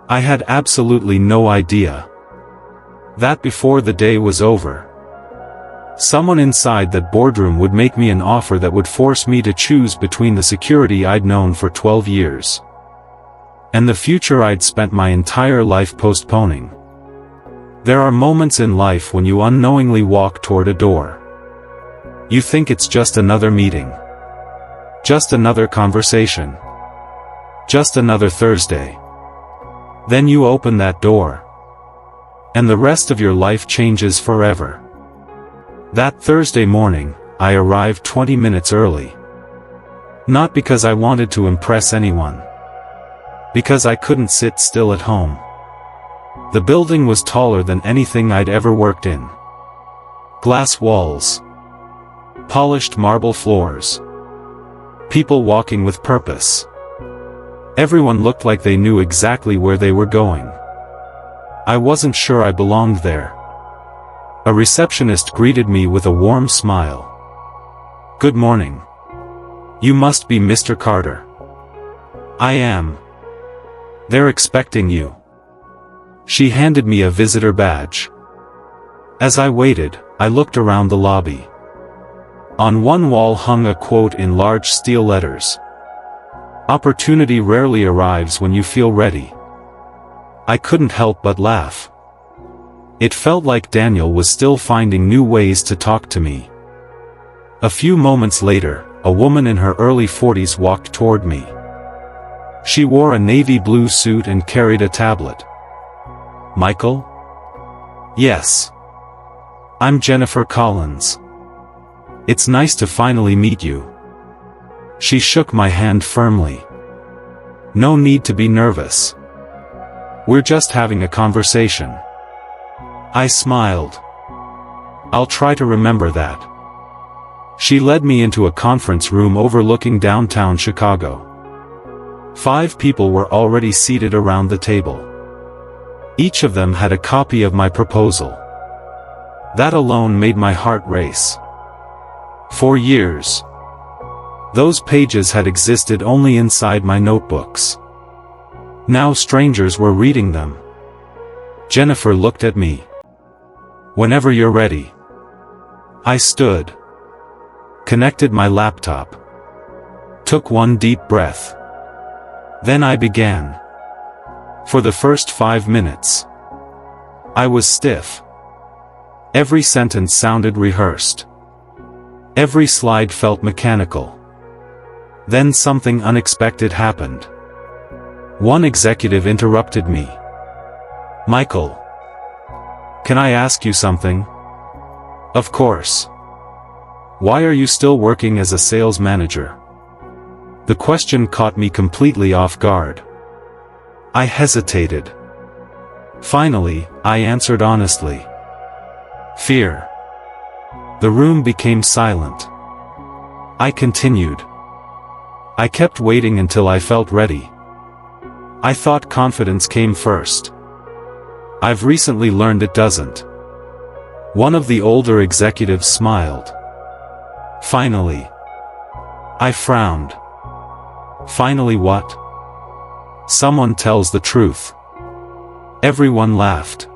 I had absolutely no idea that before the day was over, someone inside that boardroom would make me an offer that would force me to choose between the security I'd known for 12 years and the future I'd spent my entire life postponing. There are moments in life when you unknowingly walk toward a door. You think it's just another meeting, just another conversation, just another Thursday. Then you open that door, and the rest of your life changes forever. That Thursday morning, I arrived 20 minutes early. Not because I wanted to impress anyone. Because I couldn't sit still at home. The building was taller than anything I'd ever worked in. Glass walls. Polished marble floors. People walking with purpose. Everyone looked like they knew exactly where they were going. I wasn't sure I belonged there. A receptionist greeted me with a warm smile. Good morning. You must be Mr. Carter. I am. They're expecting you. She handed me a visitor badge. As I waited, I looked around the lobby. On one wall hung a quote in large steel letters. Opportunity rarely arrives when you feel ready. I couldn't help but laugh. It felt like Daniel was still finding new ways to talk to me. A few moments later, a woman in her early 40s walked toward me. She wore a navy blue suit and carried a tablet. Michael? Yes. I'm Jennifer Collins. It's nice to finally meet you. She shook my hand firmly. No need to be nervous. We're just having a conversation. I smiled. I'll try to remember that. She led me into a conference room overlooking downtown Chicago. 5 people were already seated around the table. Each of them had a copy of my proposal. That alone made my heart race. For years, those pages had existed only inside my notebooks. Now strangers were reading them. Jennifer looked at me. Whenever you're ready. I stood. Connected my laptop. Took one deep breath. Then I began. For the first 5 minutes, I was stiff. Every sentence sounded rehearsed. Every slide felt mechanical. Then something unexpected happened. One executive interrupted me. "Michael, can I ask you something?" "Of course. Why are you still working as a sales manager?" The question caught me completely off guard. I hesitated. Finally, I answered honestly. "Fear." The room became silent. I continued. I kept waiting until I felt ready. I thought confidence came first. I've recently learned it doesn't. One of the older executives smiled. Finally. I frowned. Finally what? Someone tells the truth. Everyone laughed.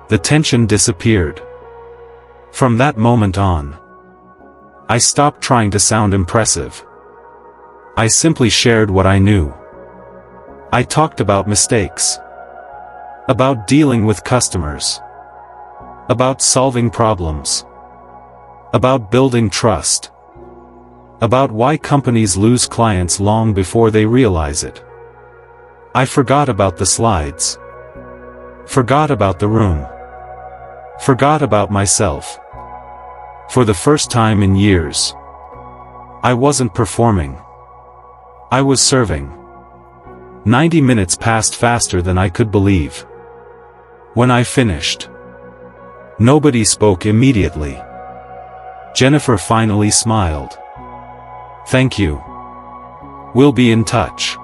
The tension disappeared. From that moment on, I stopped trying to sound impressive. I simply shared what I knew. I talked about mistakes. About dealing with customers. About solving problems. About building trust. About why companies lose clients long before they realize it. I forgot about the slides. Forgot about the room. Forgot about myself. For the first time in years, I wasn't performing. I was serving. 90 minutes passed faster than I could believe. When I finished, nobody spoke immediately. Jennifer finally smiled. "Thank you. We'll be in touch."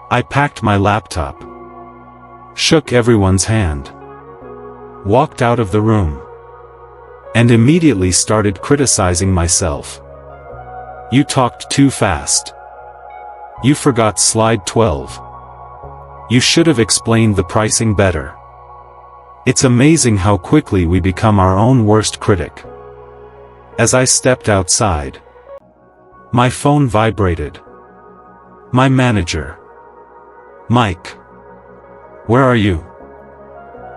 I packed my laptop, shook everyone's hand, walked out of the room, and immediately started criticizing myself. "You talked too fast. You forgot slide 12. You should have explained the pricing better." It's amazing how quickly we become our own worst critic. As I stepped outside, my phone vibrated. My manager. "Mike. Where are you?"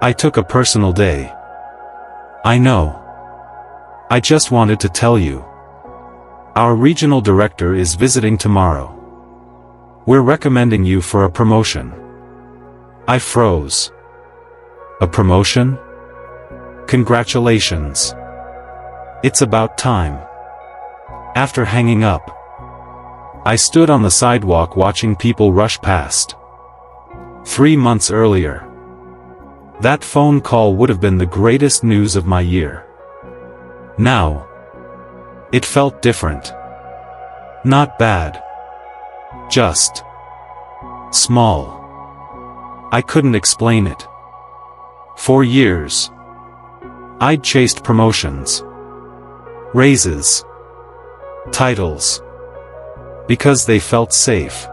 I took a personal day. "I know. I just wanted to tell you. Our regional director is visiting tomorrow. We're recommending you for a promotion." I froze. "A promotion? Congratulations. It's about time." After hanging up, I stood on the sidewalk watching people rush past. 3 months earlier, that phone call would have been the greatest news of my year. Now, it felt different. Not bad. Just small. I couldn't explain it. For years, I'd chased promotions, raises, titles, because they felt safe.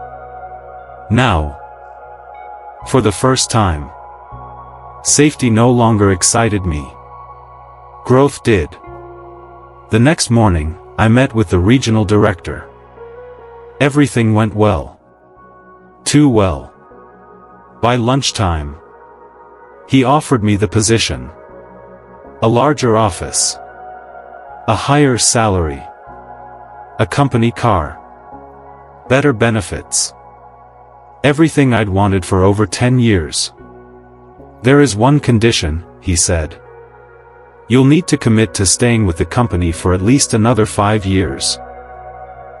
Now, for the first time, safety no longer excited me. Growth did. The next morning, I met with the regional director. Everything went well. Too well. By lunchtime, he offered me the position. A larger office. A higher salary. A company car. Better benefits. Everything I'd wanted for over 10 years. "There is one condition," he said. "You'll need to commit to staying with the company for at least another 5 years."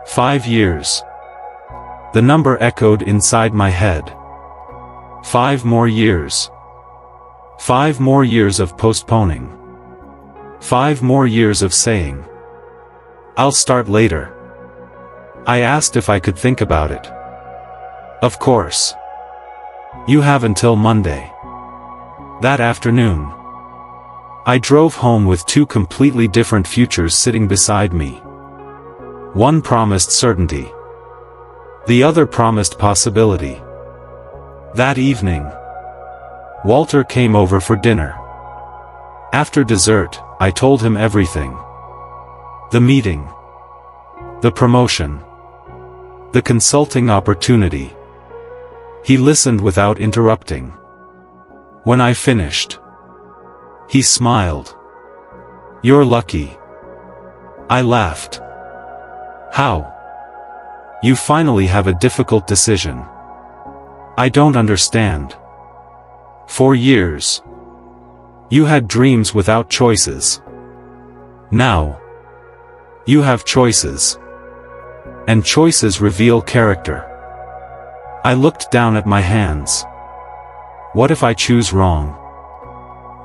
5 years. The number echoed inside my head. 5 more years. 5 more years of postponing. 5 more years of saying, "I'll start later." I asked if I could think about it. "Of course. You have until Monday." That afternoon, I drove home with 2 completely different futures sitting beside me. One promised certainty. The other promised possibility. That evening, Walter came over for dinner. After dessert, I told him everything. The meeting. The promotion. The consulting opportunity. He listened without interrupting. When I finished, he smiled. "You're lucky." I laughed. "How?" You finally have a difficult decision. I don't understand. For years, you had dreams without choices. Now, you have choices. And choices reveal character. I looked down at my hands. What if I choose wrong?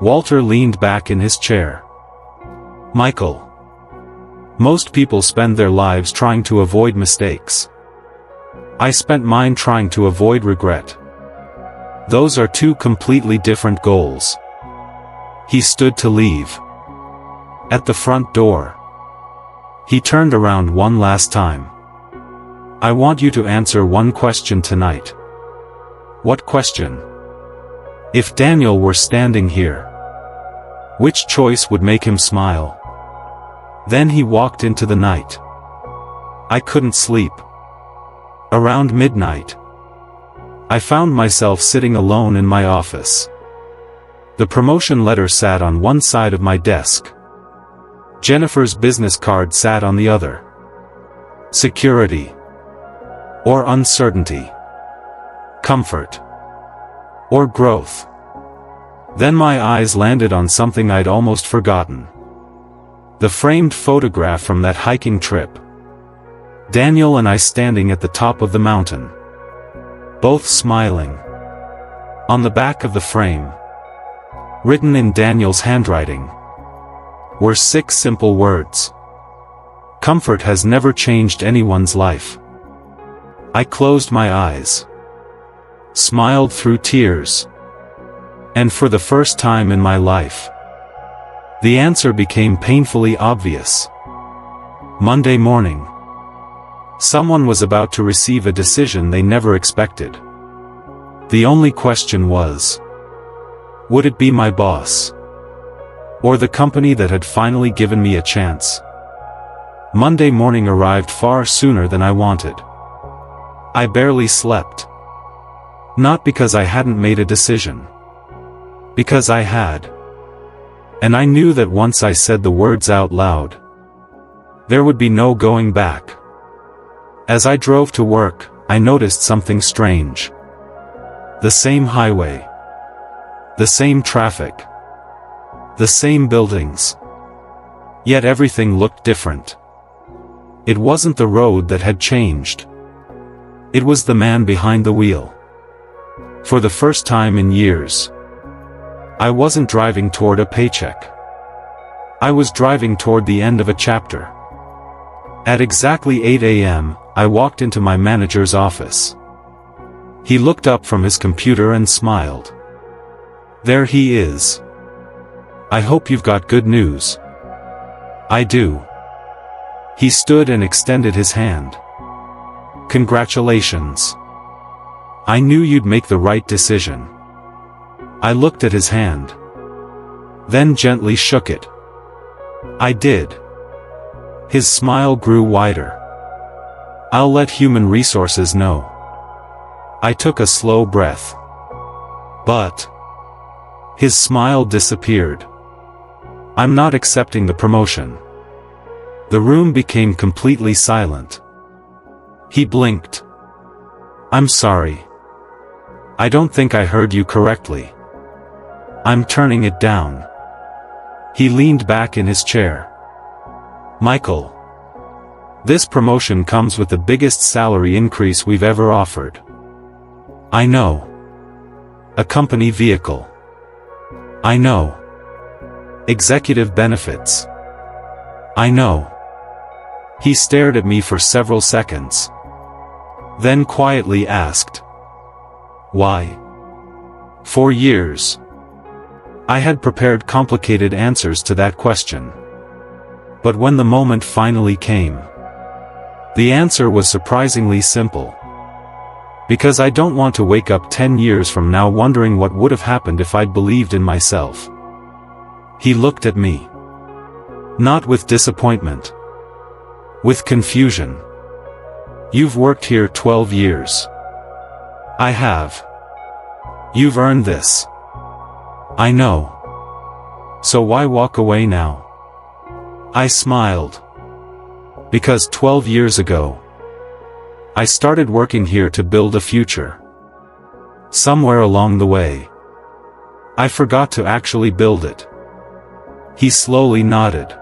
Walter leaned back in his chair. Michael. Most people spend their lives trying to avoid mistakes. I spent mine trying to avoid regret. Those are two completely different goals. He stood to leave. At the front door, he turned around one last time. I want you to answer one question tonight. What question? If Daniel were standing here, which choice would make him smile? Then he walked into the night. I couldn't sleep. Around midnight, I found myself sitting alone in my office. The promotion letter sat on one side of my desk. Jennifer's business card sat on the other. Security. Or uncertainty. Comfort. Or growth. Then my eyes landed on something I'd almost forgotten. The framed photograph from that hiking trip. Daniel and I standing at the top of the mountain. Both smiling. On the back of the frame, written in Daniel's handwriting, were 6 simple words. Comfort has never changed anyone's life. I closed my eyes, smiled through tears, and for the first time in my life, the answer became painfully obvious. Monday morning, someone was about to receive a decision they never expected. The only question was, would it be my boss? Or the company that had finally given me a chance? Monday morning arrived far sooner than I wanted. I barely slept. Not because I hadn't made a decision. Because I had. And I knew that once I said the words out loud, there would be no going back. As I drove to work, I noticed something strange. The same highway. The same traffic. The same buildings. Yet everything looked different. It wasn't the road that had changed. It was the man behind the wheel. For the first time in years, I wasn't driving toward a paycheck. I was driving toward the end of a chapter. At exactly 8 a.m., I walked into my manager's office. He looked up from his computer and smiled. There he is. I hope you've got good news. I do. He stood and extended his hand. Congratulations. I knew you'd make the right decision. I looked at his hand. Then gently shook it. I did. His smile grew wider. I'll let human resources know. I took a slow breath. But his smile disappeared. I'm not accepting the promotion. The room became completely silent. He blinked. I'm sorry. I don't think I heard you correctly. I'm turning it down. He leaned back in his chair. Michael. This promotion comes with the biggest salary increase we've ever offered. I know. A company vehicle. I know. Executive benefits. I know. He stared at me for several seconds. Then quietly asked, why? For years, I had prepared complicated answers to that question. But when the moment finally came, the answer was surprisingly simple. Because I don't want to wake up 10 years from now wondering what would have happened if I'd believed in myself. He looked at me. Not with disappointment. With confusion. You've worked here 12 years. I have. You've earned this. I know. So why walk away now? I smiled. Because 12 years ago, I started working here to build a future. Somewhere along the way, I forgot to actually build it. He slowly nodded.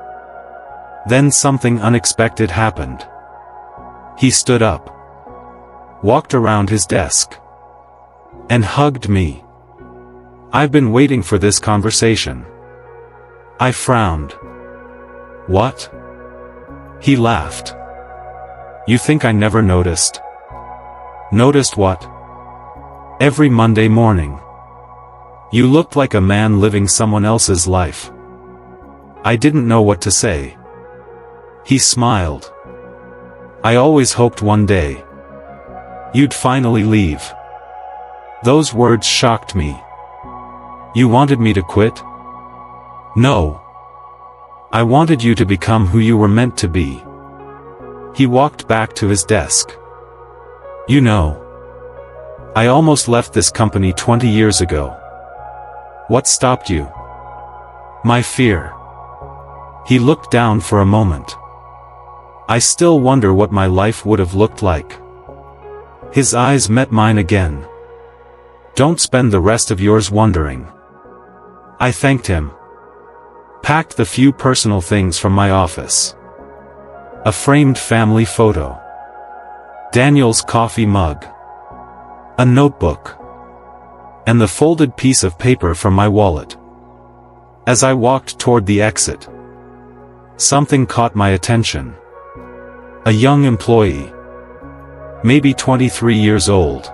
Then something unexpected happened. He stood up, walked around his desk, and hugged me. I've been waiting for this conversation. I frowned. What? He laughed. You think I never noticed? Noticed what? Every Monday morning, you looked like a man living someone else's life. I didn't know what to say. He smiled. I always hoped one day you'd finally leave. Those words shocked me. You wanted me to quit? No. I wanted you to become who you were meant to be. He walked back to his desk. You know, I almost left this company 20 years ago. What stopped you? My fear. He looked down for a moment. I still wonder what my life would have looked like. His eyes met mine again. Don't spend the rest of yours wondering. I thanked him. Packed the few personal things from my office. A framed family photo. Daniel's coffee mug. A notebook. And the folded piece of paper from my wallet. As I walked toward the exit, something caught my attention. A young employee. Maybe 23 years old.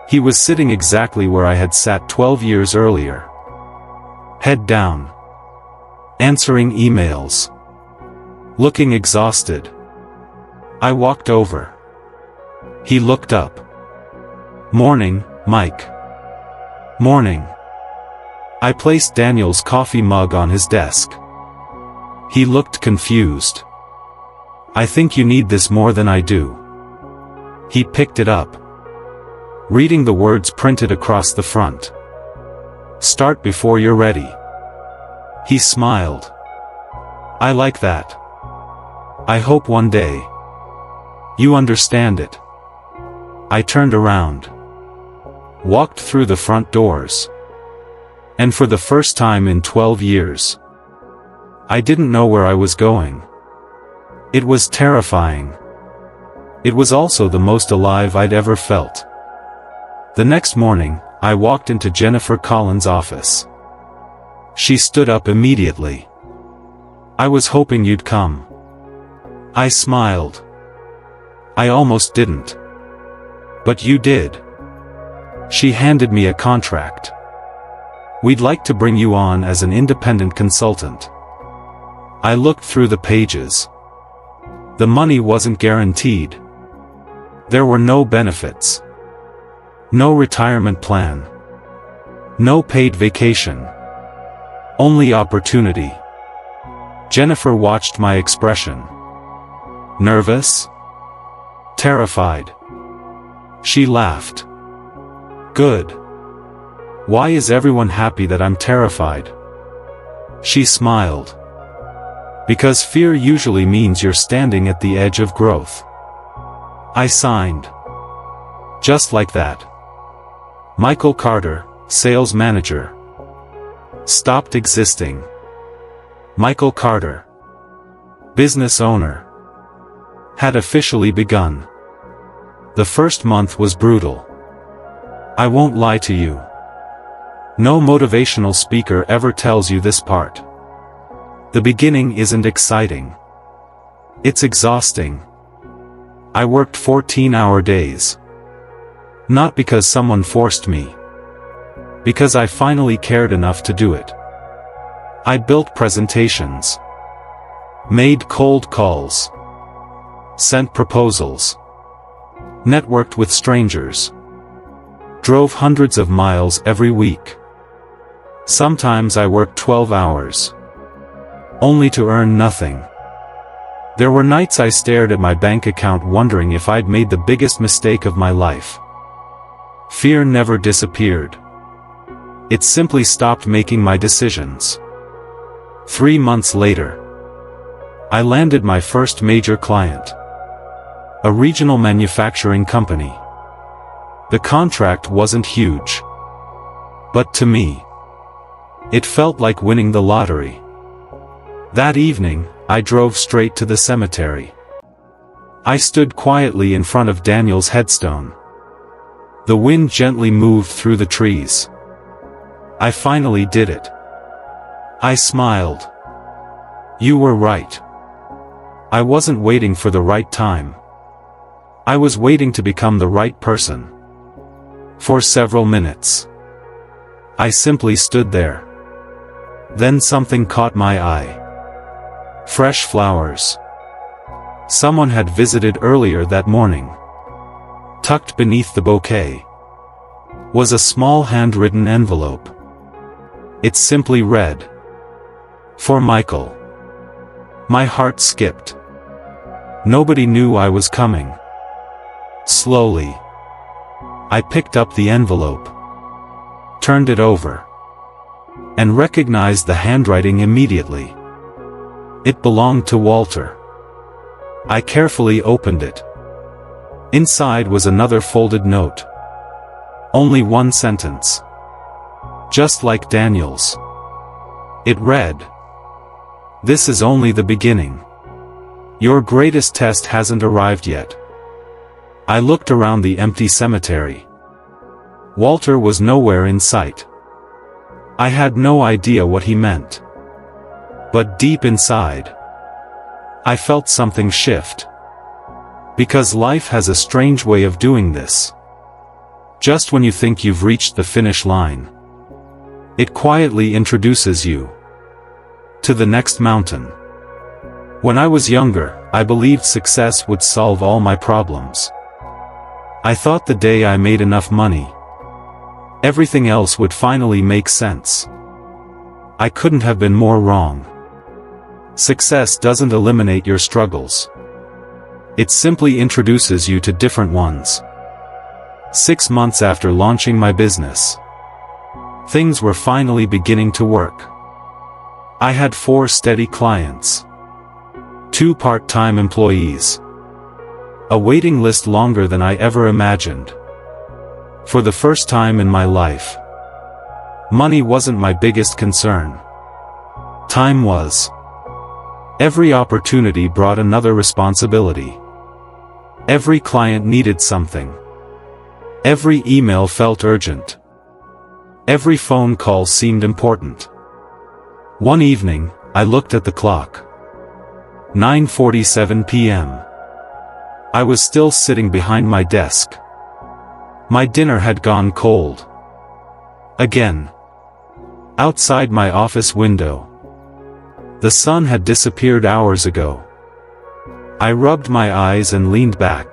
He was sitting exactly where I had sat 12 years earlier. Head down. Answering emails. Looking exhausted. I walked over. He looked up. Morning, Mike. Morning. I placed Daniel's coffee mug on his desk. He looked confused. I think you need this more than I do. He picked it up, reading the words printed across the front. Start before you're ready. He smiled. I like that. I hope one day you understand it. I turned around, walked through the front doors, and for the first time in 12 years, I didn't know where I was going. It was terrifying. It was also the most alive I'd ever felt. The next morning, I walked into Jennifer Collins' office. She stood up immediately. I was hoping you'd come. I smiled. I almost didn't. But you did. She handed me a contract. We'd like to bring you on as an independent consultant. I looked through the pages. The money wasn't guaranteed. There were no benefits. No retirement plan. No paid vacation. Only opportunity. Jennifer watched my expression. Nervous? Terrified? She laughed. Good. Why is everyone happy that I'm terrified? She smiled. Because fear usually means you're standing at the edge of growth. I signed. Just like that. Michael Carter, sales manager, stopped existing. Michael Carter, business owner, had officially begun. The first month was brutal. I won't lie to you. No motivational speaker ever tells you this part. The beginning isn't exciting. It's exhausting. I worked 14-hour days. Not because someone forced me. Because I finally cared enough to do it. I built presentations. Made cold calls. Sent proposals. Networked with strangers. Drove hundreds of miles every week. Sometimes I worked 12 hours. Only to earn nothing. There were nights I stared at my bank account wondering if I'd made the biggest mistake of my life. Fear never disappeared. It simply stopped making my decisions. 3 months later, I landed my first major client. A regional manufacturing company. The contract wasn't huge. But to me, it felt like winning the lottery. That evening, I drove straight to the cemetery. I stood quietly in front of Daniel's headstone. The wind gently moved through the trees. I finally did it. I smiled. You were right. I wasn't waiting for the right time. I was waiting to become the right person. For several minutes, I simply stood there. Then something caught my eye. Fresh flowers. Someone had visited earlier that morning. Tucked beneath the bouquet was a small handwritten envelope. It simply read, "For Michael." My heart skipped. Nobody knew I was coming. Slowly, I picked up the envelope, turned it over, and recognized the handwriting immediately. It belonged to Walter. I carefully opened it. Inside was another folded note. Only one sentence. Just like Daniel's. It read, "This is only the beginning. Your greatest test hasn't arrived yet." I looked around the empty cemetery. Walter was nowhere in sight. I had no idea what he meant. But deep inside, I felt something shift. Because life has a strange way of doing this. Just when you think you've reached the finish line, it quietly introduces you to the next mountain. When I was younger, I believed success would solve all my problems. I thought the day I made enough money, everything else would finally make sense. I couldn't have been more wrong. Success doesn't eliminate your struggles. It simply introduces you to different ones. 6 months after launching my business, things were finally beginning to work. I had 4 steady clients, 2 part-time employees, a waiting list longer than I ever imagined. For the first time in my life, money wasn't my biggest concern. Time was. Every opportunity brought another responsibility. Every client needed something. Every email felt urgent. Every phone call seemed important. One evening, I looked at the clock. 9:47 p.m. I was still sitting behind my desk. My dinner had gone cold. Again. Outside my office window, the sun had disappeared hours ago. I rubbed my eyes and leaned back.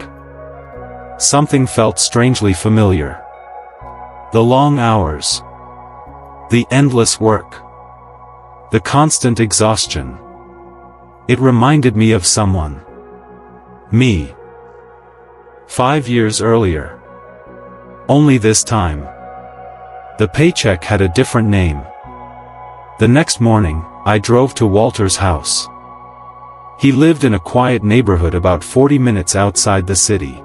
Something felt strangely familiar. The long hours. The endless work. The constant exhaustion. It reminded me of someone. Me. 5 years earlier. Only this time, the paycheck had a different name. The next morning, I drove to Walter's house. He lived in a quiet neighborhood about 40 minutes outside the city.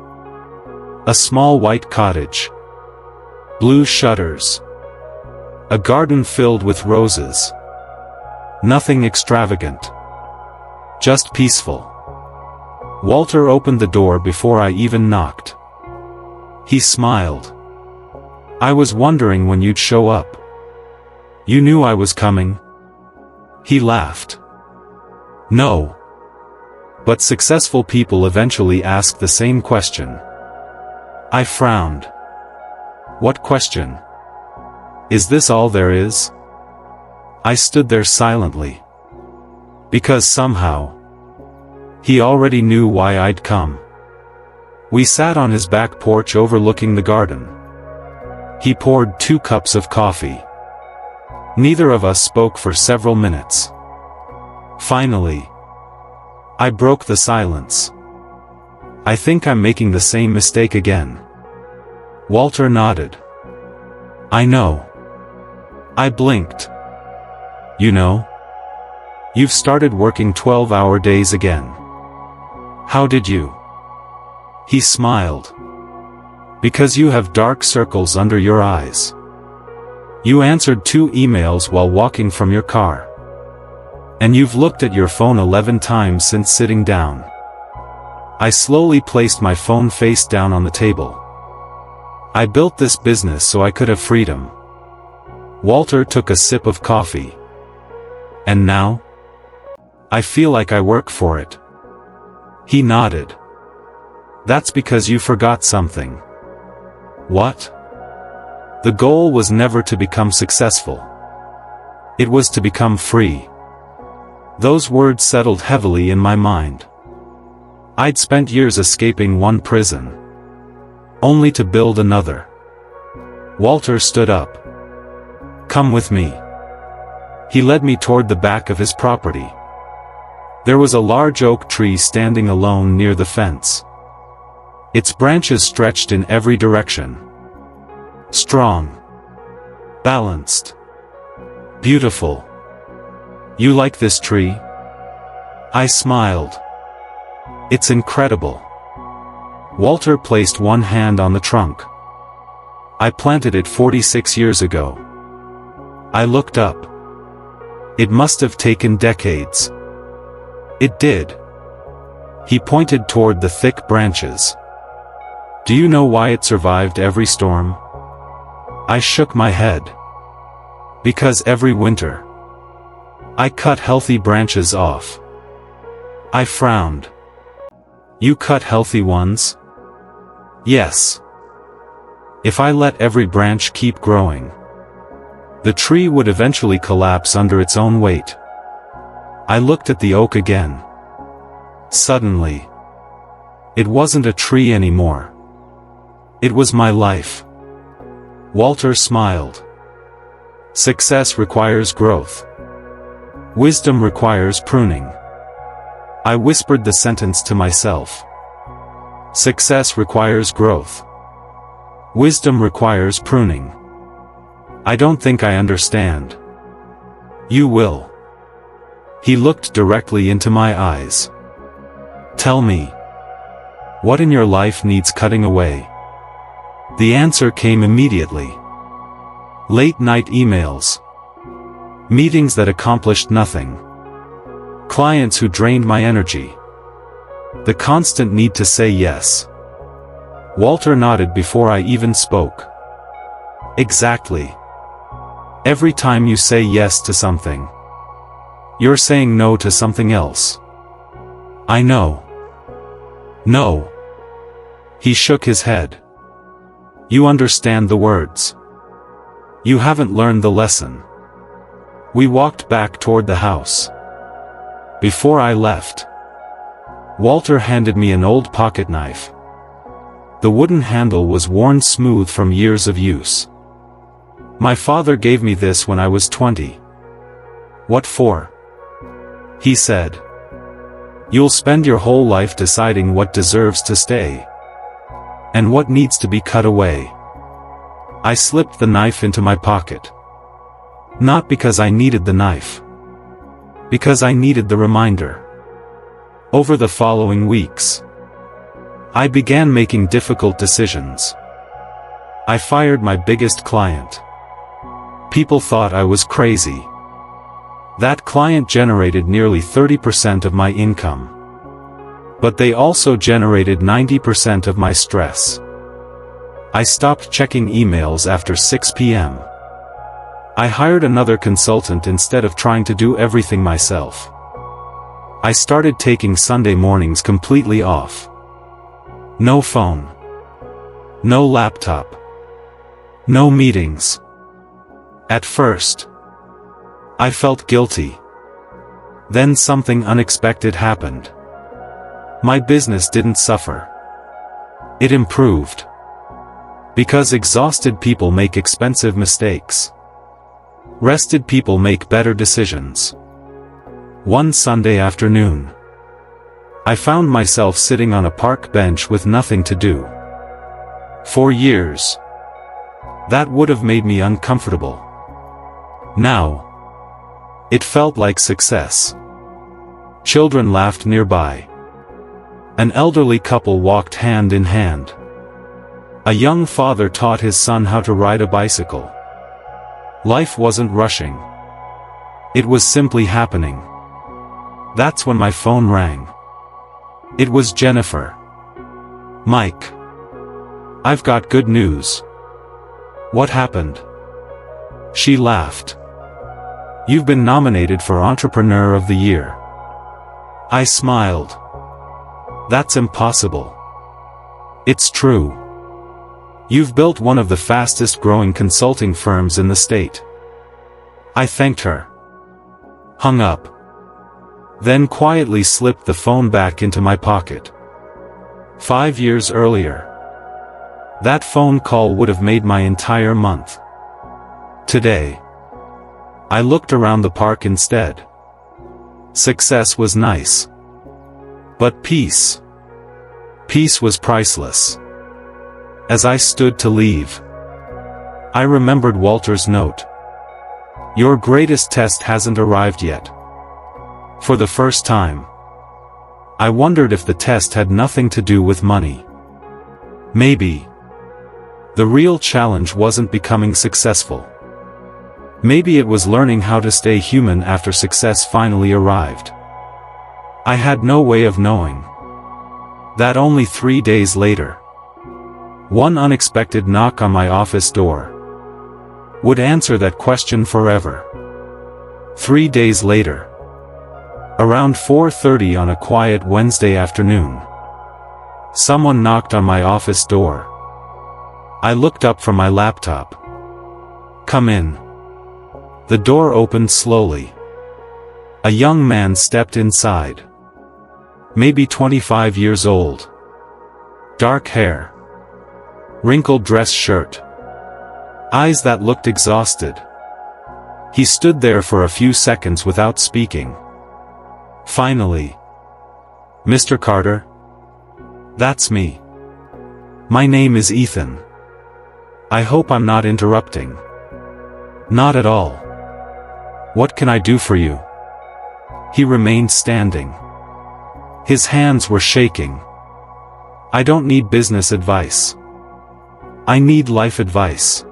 A small white cottage. Blue shutters. A garden filled with roses. Nothing extravagant. Just peaceful. Walter opened the door before I even knocked. He smiled. "I was wondering when you'd show up. You knew I was coming?" He laughed. "No. But successful people eventually ask the same question." I frowned. "What question? Is this all there is?" I stood there silently. Because somehow, he already knew why I'd come. We sat on his back porch overlooking the garden. He poured 2 cups of coffee. Neither of us spoke for several minutes. Finally, I broke the silence. "I think I'm making the same mistake again." Walter nodded. "I know." I blinked. "You know? You've started working 12-hour days again. How did you?" He smiled. Because you have dark circles under your eyes. You answered 2 emails while walking from your car. And you've looked at your phone 11 times since sitting down. I slowly placed my phone face down on the table. I built this business so I could have freedom. Walter took a sip of coffee. And now? I feel like I work for it. He nodded. That's because you forgot something. What? The goal was never to become successful. It was to become free. Those words settled heavily in my mind. I'd spent years escaping one prison, only to build another. Walter stood up. Come with me. He led me toward the back of his property. There was a large oak tree standing alone near the fence. Its branches stretched in every direction. Strong. Balanced. Beautiful. You like this tree? I smiled. It's incredible. Walter placed one hand on the trunk. I planted it 46 years ago. I looked up. It must have taken decades. It did. He pointed toward the thick branches. Do you know why it survived every storm? I shook my head. Because every winter, I cut healthy branches off. I frowned. You cut healthy ones? Yes. If I let every branch keep growing, the tree would eventually collapse under its own weight. I looked at the oak again. Suddenly, it wasn't a tree anymore. It was my life. Walter smiled. Success requires growth. Wisdom requires pruning. I whispered the sentence to myself. Success requires growth. Wisdom requires pruning. I don't think I understand. You will. He looked directly into my eyes. Tell me. What in your life needs cutting away? The answer came immediately. Late-night emails. Meetings that accomplished nothing. Clients who drained my energy. The constant need to say yes. Walter nodded before I even spoke. Exactly. Every time you say yes to something, you're saying no to something else. I know. No. He shook his head. You understand the words. You haven't learned the lesson. We walked back toward the house. Before I left, Walter handed me an old pocket knife. The wooden handle was worn smooth from years of use. My father gave me this when I was 20. What for? He said. You'll spend your whole life deciding what deserves to stay, and what needs to be cut away. I slipped the knife into my pocket. Not because I needed the knife. Because I needed the reminder. Over the following weeks, I began making difficult decisions. I fired my biggest client. People thought I was crazy. That client generated nearly 30% of my income. But they also generated 90% of my stress. I stopped checking emails after 6 p.m. I hired another consultant instead of trying to do everything myself. I started taking Sunday mornings completely off. No phone. No laptop. No meetings. At first, I felt guilty. Then something unexpected happened. My business didn't suffer. It improved. Because exhausted people make expensive mistakes. Rested people make better decisions. One Sunday afternoon, I found myself sitting on a park bench with nothing to do. For years, that would have made me uncomfortable. Now, it felt like success. Children laughed nearby. An elderly couple walked hand in hand. A young father taught his son how to ride a bicycle. Life wasn't rushing. It was simply happening. That's when my phone rang. It was Jennifer. "Mike. I've got good news." "What happened?" She laughed. "You've been nominated for Entrepreneur of the Year." I smiled. "That's impossible." "It's true. You've built one of the fastest growing consulting firms in the state." I thanked her. Hung up. Then quietly slipped the phone back into my pocket. 5 years earlier, that phone call would have made my entire month. Today, I looked around the park instead. Success was nice. But peace was priceless. As I stood to leave, I remembered Walter's note. "Your greatest test hasn't arrived yet." For the first time, I wondered if the test had nothing to do with money. Maybe the real challenge wasn't becoming successful. Maybe it was learning how to stay human after success finally arrived. I had no way of knowing that only 3 days later, one unexpected knock on my office door would answer that question forever. 3 days later, around 4:30 on a quiet Wednesday afternoon, someone knocked on my office door. I looked up from my laptop. "Come in." The door opened slowly. A young man stepped inside. Maybe 25 years old. Dark hair. Wrinkled dress shirt. Eyes that looked exhausted. He stood there for a few seconds without speaking. Finally, "Mr. Carter?" "That's me. My name is Ethan. I hope I'm not interrupting." "Not at all. What can I do for you?" He remained standing. His hands were shaking. "I don't need business advice. I need life advice."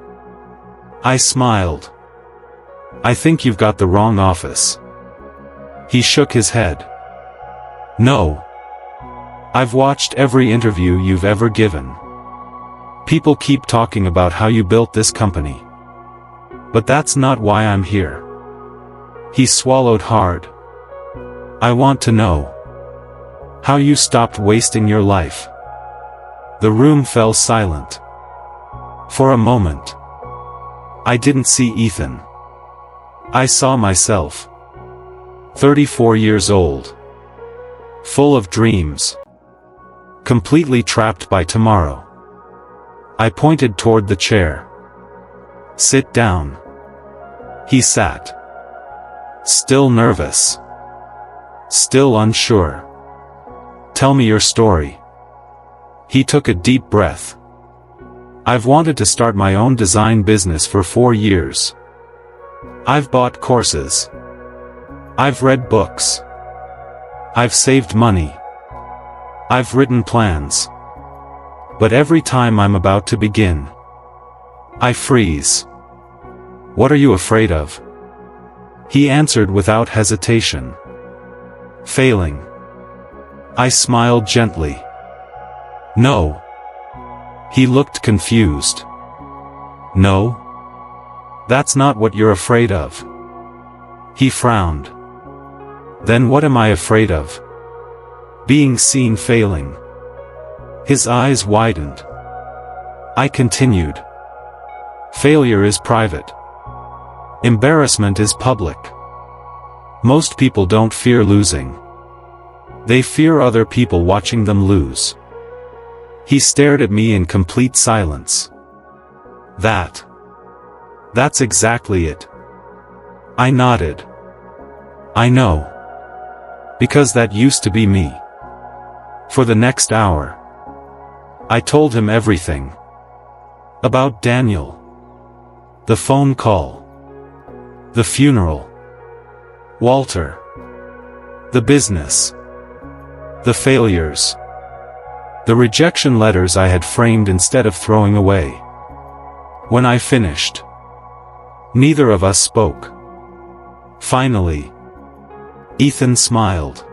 I smiled. "I think you've got the wrong office." He shook his head. "No. I've watched every interview you've ever given. People keep talking about how you built this company. But that's not why I'm here." He swallowed hard. "I want to know how you stopped wasting your life." The room fell silent. For a moment, I didn't see Ethan. I saw myself. 34 years old. Full of dreams. Completely trapped by tomorrow. I pointed toward the chair. "Sit down." He sat. Still nervous. Still unsure. "Tell me your story." He took a deep breath. "I've wanted to start my own design business for 4 years. I've bought courses. I've read books. I've saved money. I've written plans. But every time I'm about to begin, I freeze." "What are you afraid of?" He answered without hesitation. "Failing." I smiled gently. "No." He looked confused. "No? That's not what you're afraid of." He frowned. "Then what am I afraid of?" "Being seen failing." His eyes widened. I continued. "Failure is private. Embarrassment is public. Most people don't fear losing. They fear other people watching them lose." He stared at me in complete silence. That's exactly it." I nodded. "I know. Because that used to be me." For the next hour, I told him everything. About Daniel. The phone call. The funeral. Walter. The business. The failures. The rejection letters I had framed instead of throwing away. When I finished, neither of us spoke. Finally, Ethan smiled.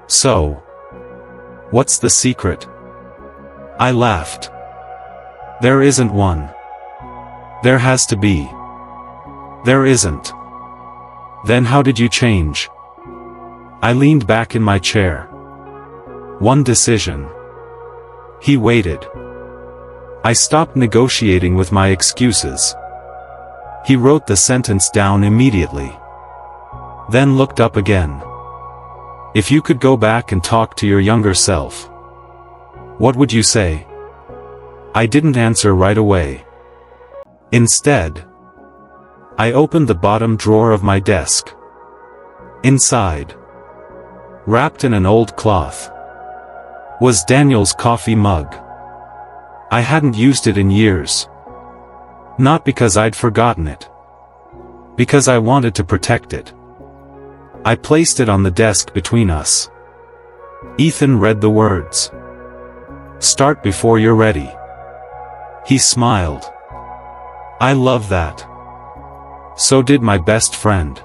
"So, what's the secret?" I laughed. "There isn't one. There has to be." "There isn't." "Then how did you change?" I leaned back in my chair. "One decision." He waited. I stopped negotiating with my excuses. He wrote the sentence down immediately. Then looked up again. "If you could go back and talk to your younger self, what would you say?" I didn't answer right away. Instead, I opened the bottom drawer of my desk. Inside, wrapped in an old cloth, was Daniel's coffee mug. I hadn't used it in years. Not because I'd forgotten it. Because I wanted to protect it. I placed it on the desk between us. Ethan read the words. "Start before you're ready." He smiled. I love that. So did my best friend.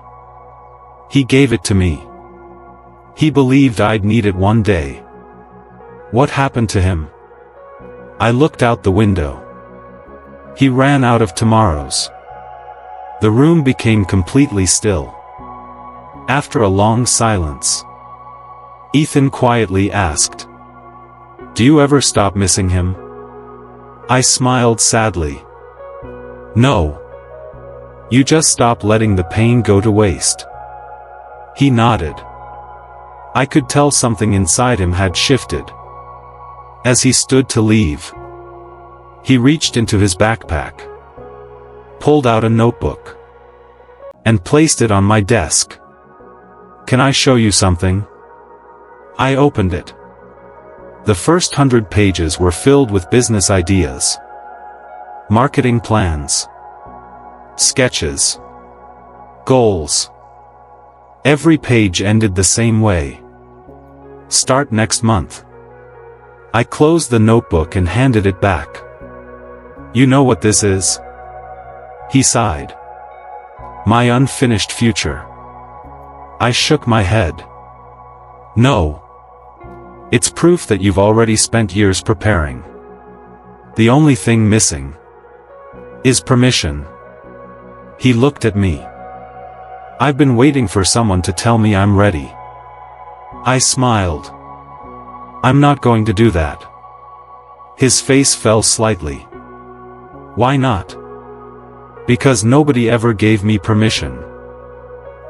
He gave it to me. He believed I'd need it one day. What happened to him? I looked out the window. He ran out of tomorrows. The room became completely still. After a long silence, Ethan quietly asked, "Do you ever stop missing him?" I smiled sadly. "No. You just stop letting the pain go to waste." He nodded. I could tell something inside him had shifted. As he stood to leave, he reached into his backpack, pulled out a notebook, and placed it on my desk. "Can I show you something?" I opened it. The first 100 pages were filled with business ideas, marketing plans, sketches, goals. Every page ended the same way. "Start next month." I closed the notebook and handed it back. "You know what this is?" He sighed. "My unfinished future." I shook my head. "No. It's proof that you've already spent years preparing. The only thing missing is permission." He looked at me. "I've been waiting for someone to tell me I'm ready." I smiled. "I'm not going to do that." His face fell slightly. "Why not?" "Because nobody ever gave me permission.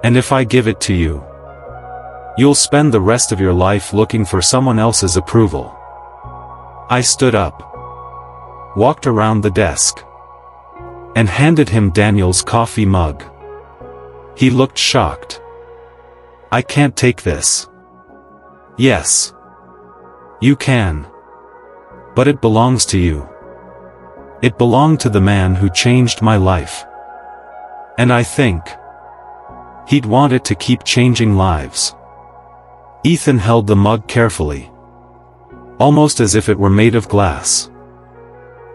And if I give it to you, you'll spend the rest of your life looking for someone else's approval." I stood up, walked around the desk, and handed him Daniel's coffee mug. He looked shocked. "I can't take this." "Yes. You can. But it belongs to you." It belonged to the man who changed my life. And I think he'd want it to keep changing lives. Ethan held the mug carefully, almost as if it were made of glass.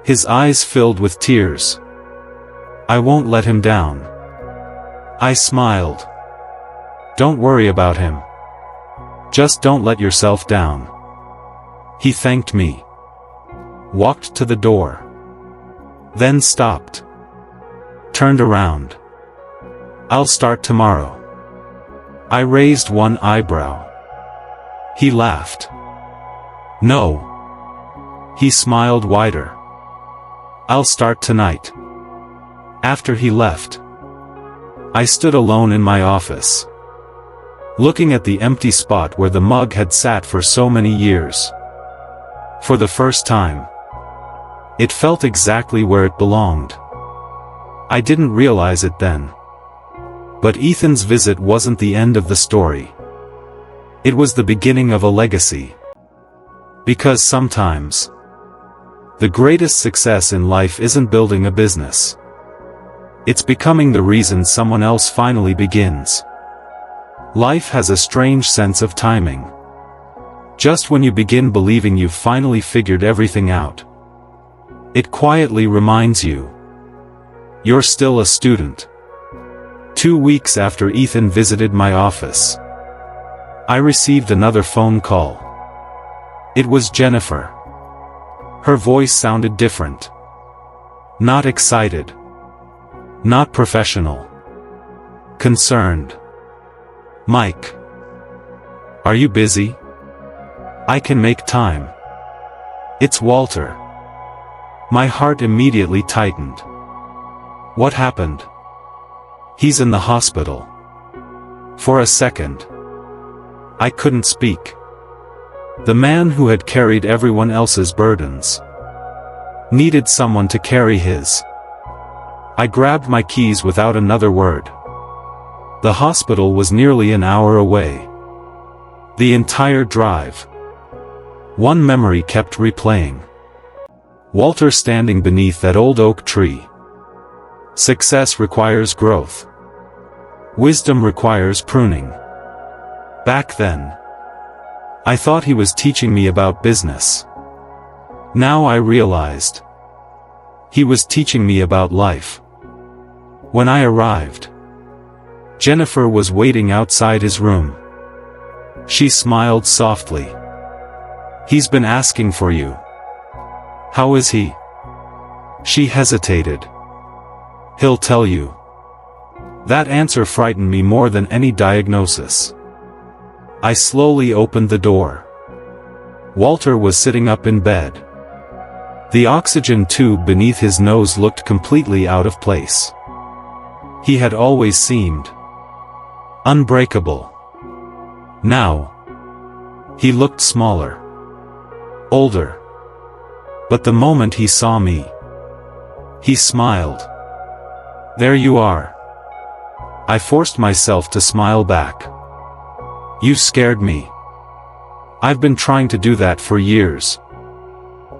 His eyes filled with tears. "I won't let him down." I smiled. "Don't worry about him. Just don't let yourself down." He thanked me, walked to the door, then stopped, turned around. "I'll start tomorrow." I raised one eyebrow. He laughed. "No." He smiled wider. "I'll start tonight." After he left, I stood alone in my office, looking at the empty spot where the mug had sat for so many years. For the first time, it felt exactly where it belonged. I didn't realize it then. But Ethan's visit wasn't the end of the story. It was the beginning of a legacy. Because sometimes, the greatest success in life isn't building a business. It's becoming the reason someone else finally begins. Life has a strange sense of timing. Just when you begin believing you've finally figured everything out, it quietly reminds you, you're still a student. 2 weeks after Ethan visited my office, I received another phone call. It was Jennifer. Her voice sounded different. Not excited. Not professional. Concerned. "Mike. Are you busy? I can make time." "It's Walter." My heart immediately tightened. "What happened?" "He's in the hospital." For a second, I couldn't speak. The man who had carried everyone else's burdens needed someone to carry his. I grabbed my keys without another word. The hospital was nearly an hour away. The entire drive. One memory kept replaying. Walter standing beneath that old oak tree. Success requires growth. Wisdom requires pruning. Back then, I thought he was teaching me about business. Now I realized, he was teaching me about life. When I arrived, Jennifer was waiting outside his room. She smiled softly. "He's been asking for you." "How is he?" She hesitated. "He'll tell you." That answer frightened me more than any diagnosis. I slowly opened the door. Walter was sitting up in bed. The oxygen tube beneath his nose looked completely out of place. He had always seemed unbreakable. Now, he looked smaller, older. But the moment he saw me, he smiled. "There you are." I forced myself to smile back. "You scared me." "I've been trying to do that for years."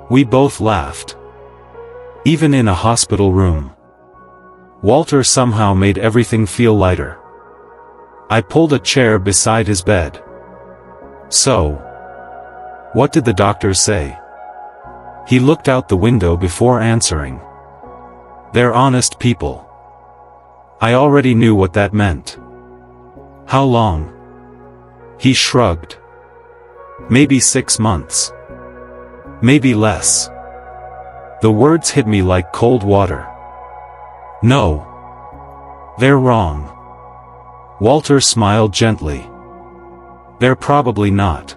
We both laughed. Even in a hospital room, Walter somehow made everything feel lighter. I pulled a chair beside his bed. "So, what did the doctors say?" He looked out the window before answering. "They're honest people." I already knew what that meant. "How long?" He shrugged. "Maybe 6 months. Maybe less." The words hit me like cold water. "No. They're wrong." Walter smiled gently. "They're probably not."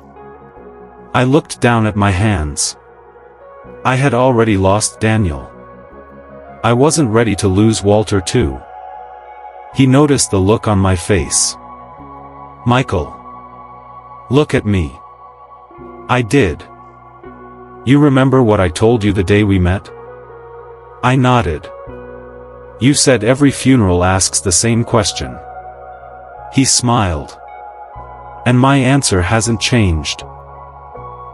I looked down at my hands. I had already lost Daniel. I wasn't ready to lose Walter too. He noticed the look on my face. "Michael. Look at me." I did. "You remember what I told you the day we met?" I nodded. "You said every funeral asks the same question." He smiled. "And my answer hasn't changed.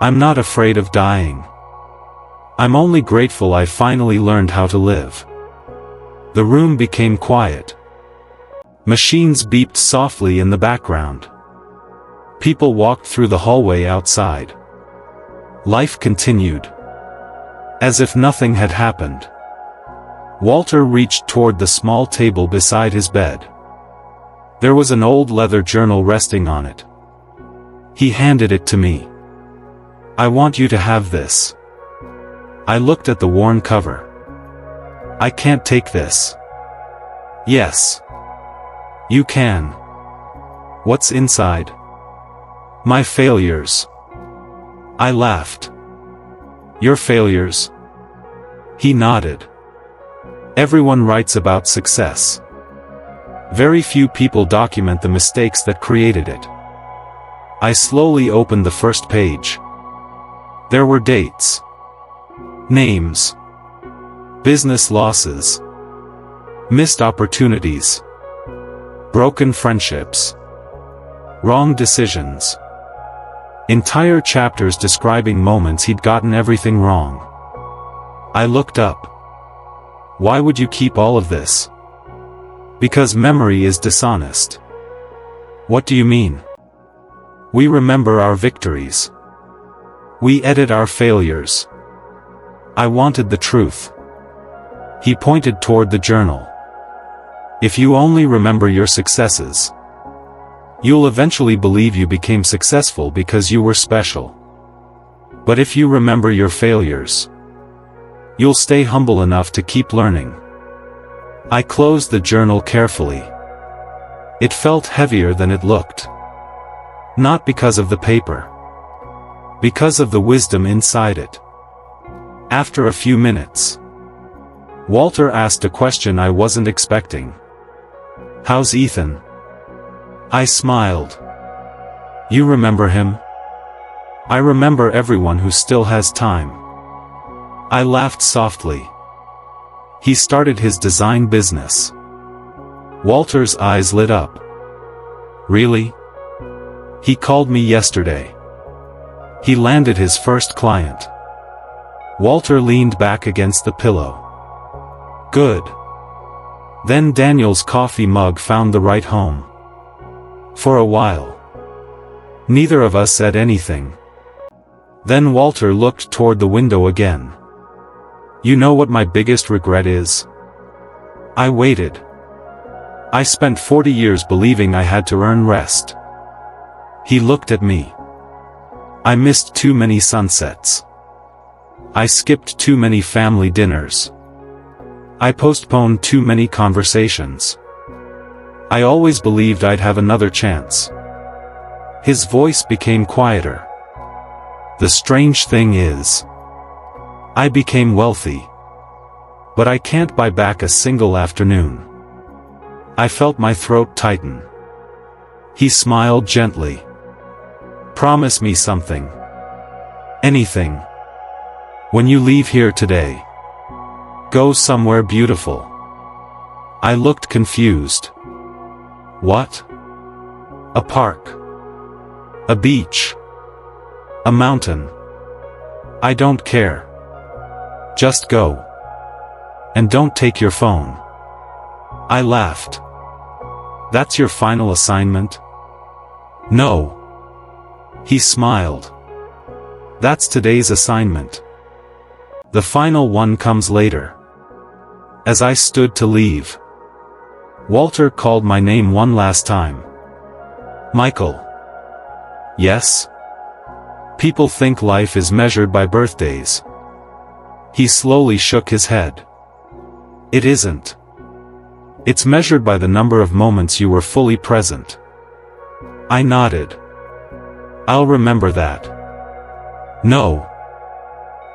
I'm not afraid of dying. I'm only grateful I finally learned how to live." The room became quiet. Machines beeped softly in the background. People walked through the hallway outside. Life continued. As if nothing had happened. Walter reached toward the small table beside his bed. There was an old leather journal resting on it. He handed it to me. "I want you to have this." I looked at the worn cover. "I can't take this." "Yes. You can." "What's inside?" "My failures." I laughed. "Your failures?" He nodded. "Everyone writes about success. Very few people document the mistakes that created it." I slowly opened the first page. There were dates. Names. Business losses. Missed opportunities. Broken friendships. Wrong decisions. Entire chapters describing moments he'd gotten everything wrong. I looked up. "Why would you keep all of this?" "Because memory is dishonest." "What do you mean?" "We remember our victories. We edit our failures. I wanted the truth. He pointed toward the journal. If you only remember your successes, you'll eventually believe you became successful because you were special. But if you remember your failures, you'll stay humble enough to keep learning. I closed the journal carefully. It felt heavier than it looked. Not because of the paper, because of the wisdom inside it. After a few minutes, Walter asked a question I wasn't expecting. "How's Ethan?" I smiled. "You remember him?" "I remember everyone who still has time." I laughed softly. He started his design business. Walter's eyes lit up. "Really?" "He called me yesterday. He landed his first client." Walter leaned back against the pillow. "Good." Then Daniel's coffee mug found the right home. For a while, neither of us said anything. Then Walter looked toward the window again. "You know what my biggest regret is?" I waited. "I spent 40 years believing I had to earn rest." He looked at me. "I missed too many sunsets. I skipped too many family dinners. I postponed too many conversations. I always believed I'd have another chance." His voice became quieter. "The strange thing is, I became wealthy, but I can't buy back a single afternoon." I felt my throat tighten. He smiled gently. "Promise me something. Anything. When you leave here today, go somewhere beautiful." I looked confused. "What?" "A park. A beach. A mountain. I don't care. Just go. And don't take your phone." I laughed. "That's your final assignment?" "No." He smiled. "That's today's assignment. The final one comes later." As I stood to leave, Walter called my name one last time. "Michael." "Yes?" "People think life is measured by birthdays." He slowly shook his head. "It isn't. It's measured by the number of moments you were fully present." I nodded. "I'll remember that." "No."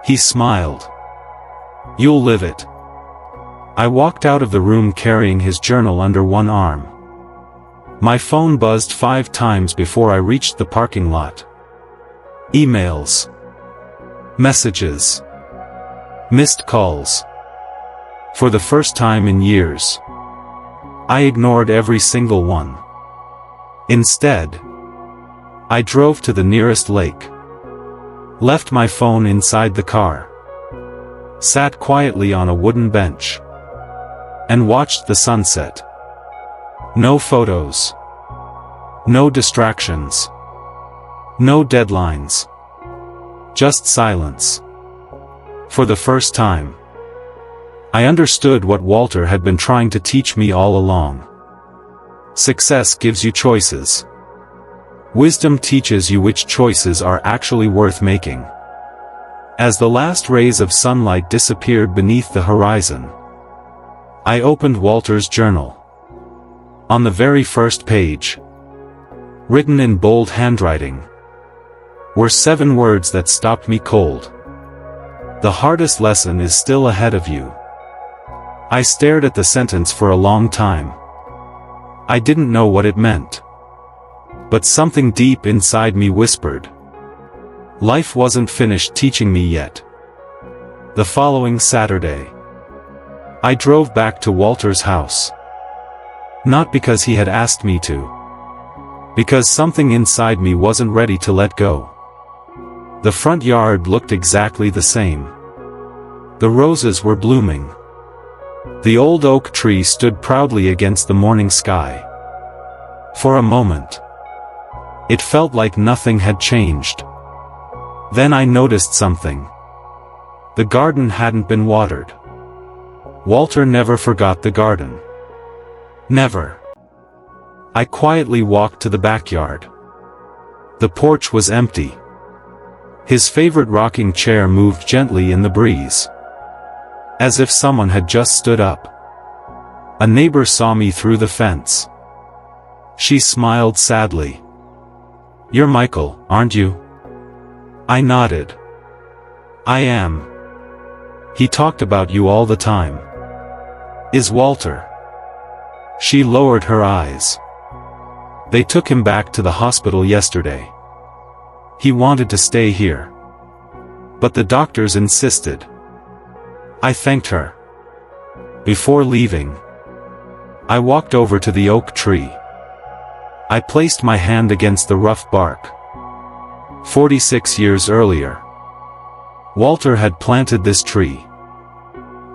He smiled. "You'll live it." I walked out of the room carrying his journal under one arm. My phone buzzed 5 times before I reached the parking lot. Emails. Messages. Missed calls. For the first time in years, I ignored every single one. Instead, I drove to the nearest lake, left my phone inside the car, sat quietly on a wooden bench, and watched the sunset. No photos. No distractions. No deadlines. Just silence. For the first time, I understood what Walter had been trying to teach me all along. Success gives you choices. Wisdom teaches you which choices are actually worth making. As the last rays of sunlight disappeared beneath the horizon, I opened Walter's journal. On the very first page, written in bold handwriting, were 7 words that stopped me cold. "The hardest lesson is still ahead of you." I stared at the sentence for a long time. I didn't know what it meant, but something deep inside me whispered, life wasn't finished teaching me yet. The following Saturday, I drove back to Walter's house. Not because he had asked me to, because something inside me wasn't ready to let go. The front yard looked exactly the same. The roses were blooming. The old oak tree stood proudly against the morning sky. For a moment, it felt like nothing had changed. Then I noticed something. The garden hadn't been watered. Walter never forgot the garden. Never. I quietly walked to the backyard. The porch was empty. His favorite rocking chair moved gently in the breeze, as if someone had just stood up. A neighbor saw me through the fence. She smiled sadly. "You're Michael, aren't you?" I nodded. "I am. He talked about you all the time." "Is Walter?" She lowered her eyes. "They took him back to the hospital yesterday. He wanted to stay here, but the doctors insisted." I thanked her. Before leaving, I walked over to the oak tree. I placed my hand against the rough bark. 46 years earlier, Walter had planted this tree.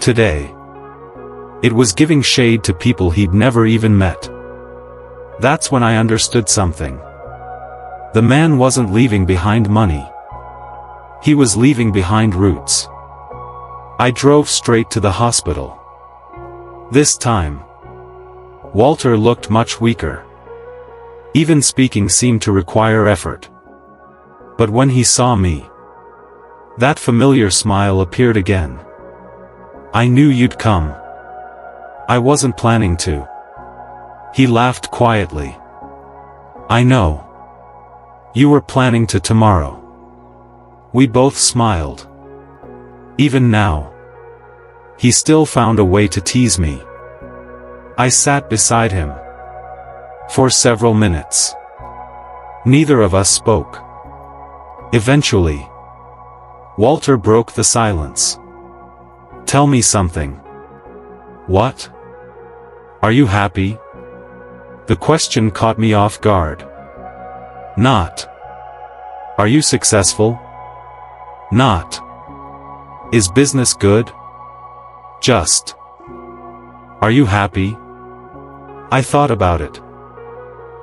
Today, it was giving shade to people he'd never even met. That's when I understood something. The man wasn't leaving behind money. He was leaving behind roots. I drove straight to the hospital. This time, Walter looked much weaker. Even speaking seemed to require effort. But when he saw me, that familiar smile appeared again. "I knew you'd come. I wasn't planning to." He laughed quietly. "I know. You were planning to tomorrow." We both smiled. Even now, he still found a way to tease me. I sat beside him for several minutes. Neither of us spoke. Eventually, Walter broke the silence. "Tell me something." "What? Are you happy?" The question caught me off guard. "Not." "Are you successful?" "Not." "Is business good?" "Just." "Are you happy?" I thought about it.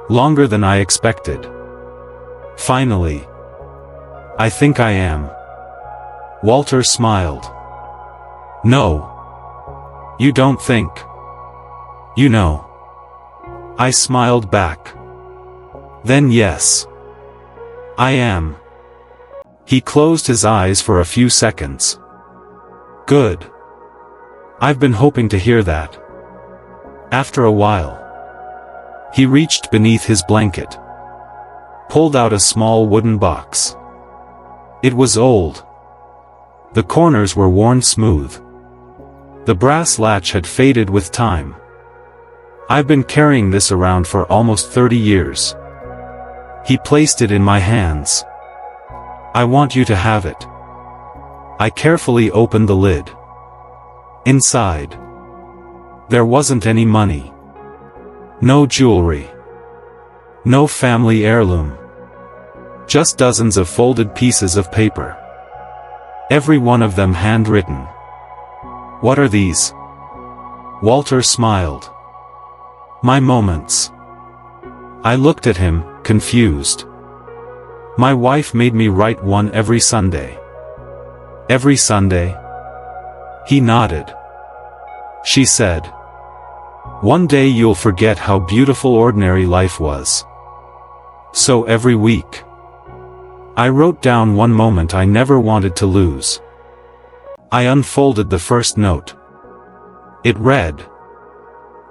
Longer than I expected. Finally, "I think I am." Walter smiled. "No. You don't think. You know." I smiled back. "Then yes. I am." He closed his eyes for a few seconds. "Good. I've been hoping to hear that." After a while, he reached beneath his blanket, pulled out a small wooden box. It was old. The corners were worn smooth. The brass latch had faded with time. "I've been carrying this around for almost 30 years. He placed it in my hands. I want you to have it." I carefully opened the lid. Inside, there wasn't any money. No jewelry. No family heirloom. Just dozens of folded pieces of paper. Every one of them handwritten. "What are these?" Walter smiled. "My moments." I looked at him, confused. "My wife made me write one every Sunday." "Every Sunday?" He nodded. She said, "One day you'll forget how beautiful ordinary life was. So every week." I wrote down one moment I never wanted to lose. I unfolded the first note. It read,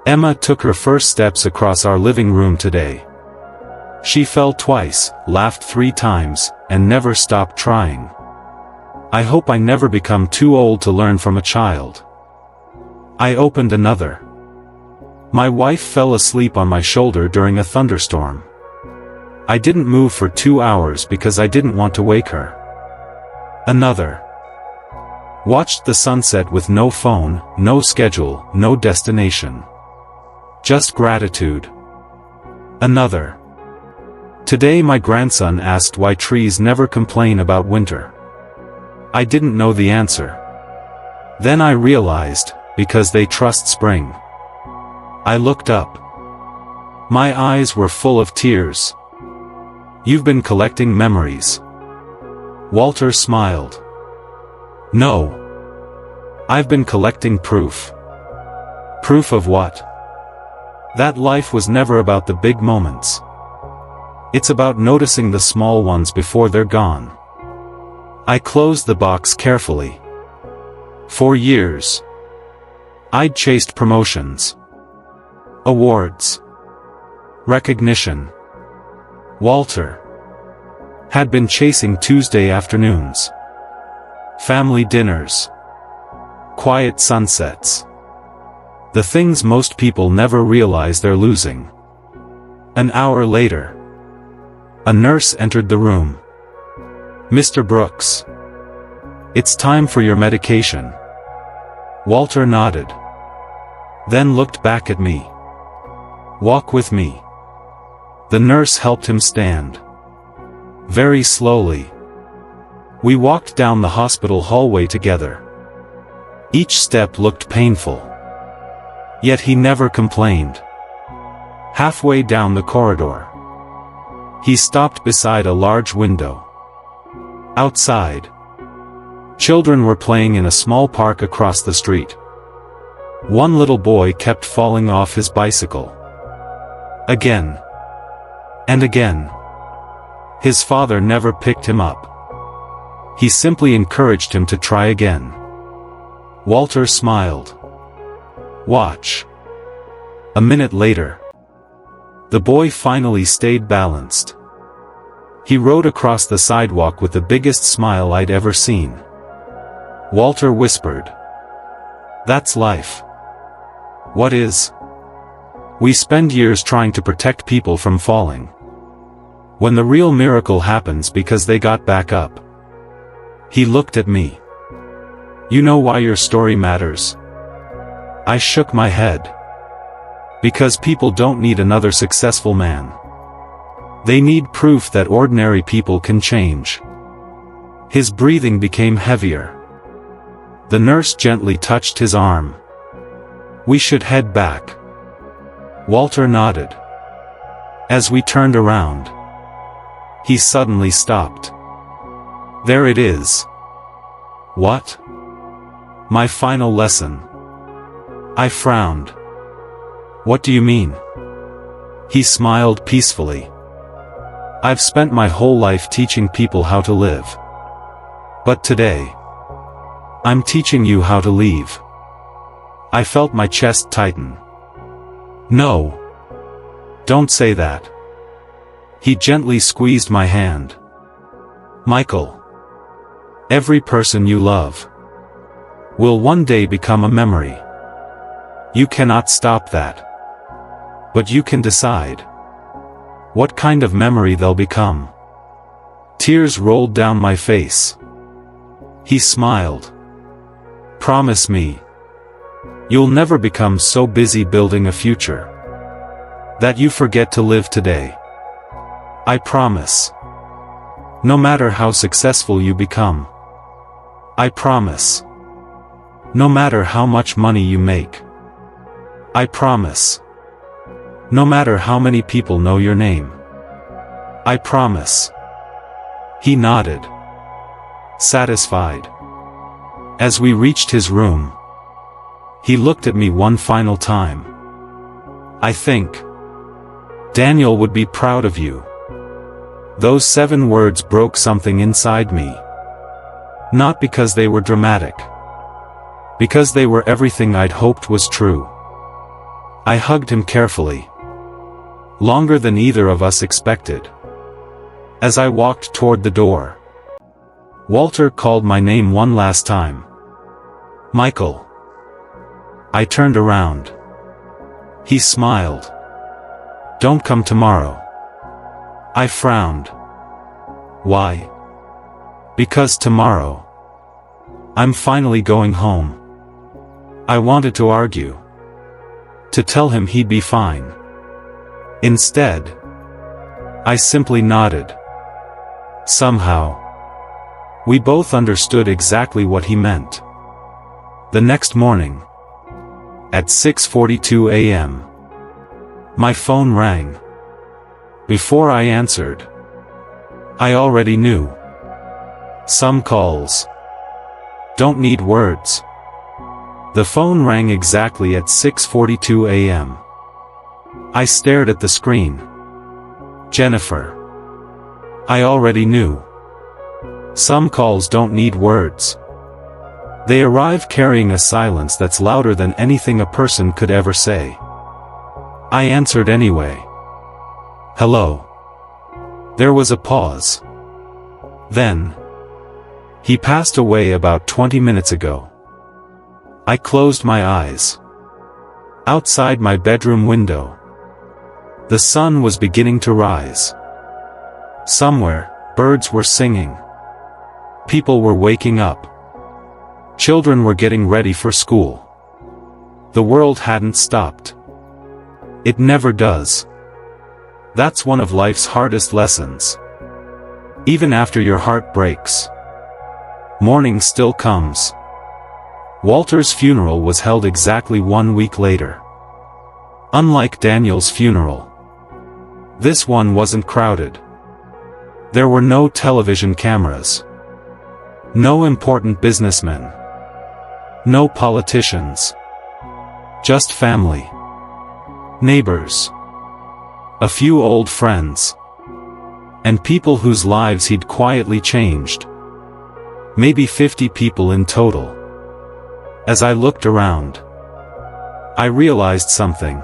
"Emma took her first steps across our living room today. She fell twice, laughed 3 times, and never stopped trying. I hope I never become too old to learn from a child." I opened another. "My wife fell asleep on my shoulder during a thunderstorm. I didn't move for 2 hours because I didn't want to wake her." Another. "Watched the sunset with no phone, no schedule, no destination. Just gratitude." Another. "Today my grandson asked why trees never complain about winter. I didn't know the answer. Then I realized, because they trust spring." I looked up. My eyes were full of tears. "You've been collecting memories." Walter smiled. No. I've been collecting proof. Proof of what? That life was never about the big moments. It's about noticing the small ones before they're gone. I closed the box carefully. For years, I'd chased promotions, awards, recognition. Walter had been chasing Tuesday afternoons, family dinners, quiet sunsets. The things most people never realize they're losing. An hour later, a nurse entered the room. "Mr. Brooks, it's time for your medication." Walter nodded, then looked back at me. "Walk with me." The nurse helped him stand. Very slowly, we walked down the hospital hallway together. Each step looked painful. Yet he never complained. Halfway down the corridor, he stopped beside a large window. Outside, children were playing in a small park across the street. One little boy kept falling off his bicycle. Again and again. His father never picked him up. He simply encouraged him to try again. Walter smiled. "Watch." A minute later, the boy finally stayed balanced. He rode across the sidewalk with the biggest smile I'd ever seen. Walter whispered, "That's life." What is? We spend years trying to protect people from falling, when the real miracle happens because they got back up. He looked at me. "You know why your story matters?" I shook my head. Because people don't need another successful man. They need proof that ordinary people can change. His breathing became heavier. The nurse gently touched his arm. "We should head back." Walter nodded. As we turned around, he suddenly stopped. "There it is." "What?" "My final lesson." I frowned. "What do you mean?" He smiled peacefully. "I've spent my whole life teaching people how to live. But today, I'm teaching you how to leave." I felt my chest tighten. "No. Don't say that." He gently squeezed my hand. "Michael, every person you love will one day become a memory. You cannot stop that. But you can decide what kind of memory they'll become." Tears rolled down my face. He smiled. "Promise me, you'll never become so busy building a future that you forget to live today." "I promise. No matter how successful you become. I promise. No matter how much money you make. I promise. No matter how many people know your name. I promise." He nodded, satisfied. As we reached his room, he looked at me one final time. "I think Daniel would be proud of you." Those 7 words broke something inside me. Not because they were dramatic. Because they were everything I'd hoped was true. I hugged him carefully. Longer than either of us expected. As I walked toward the door, Walter called my name one last time. "Michael." I turned around. He smiled. "Don't come tomorrow." I frowned. "Why?" "Because tomorrow, I'm finally going home." I wanted to argue. To tell him he'd be fine. Instead, I simply nodded. Somehow, we both understood exactly what he meant. The next morning, at 6:42 a.m., my phone rang. Before I answered, I already knew. Some calls don't need words. The phone rang exactly at 6:42 a.m. I stared at the screen. Jennifer. I already knew. Some calls don't need words. They arrive carrying a silence that's louder than anything a person could ever say. I answered anyway. Hello. There was a pause. Then, he passed away about 20 minutes ago. I closed my eyes. Outside my bedroom window, the sun was beginning to rise. Somewhere, birds were singing. People were waking up. Children were getting ready for school. The world hadn't stopped. It never does. That's one of life's hardest lessons. Even after your heart breaks, morning still comes. Walter's funeral was held exactly 1 week later. Unlike Daniel's funeral, this one wasn't crowded. There were no television cameras. No important businessmen. No politicians. Just family. Neighbors. A few old friends. And people whose lives he'd quietly changed. Maybe 50 people in total. As I looked around, I realized something.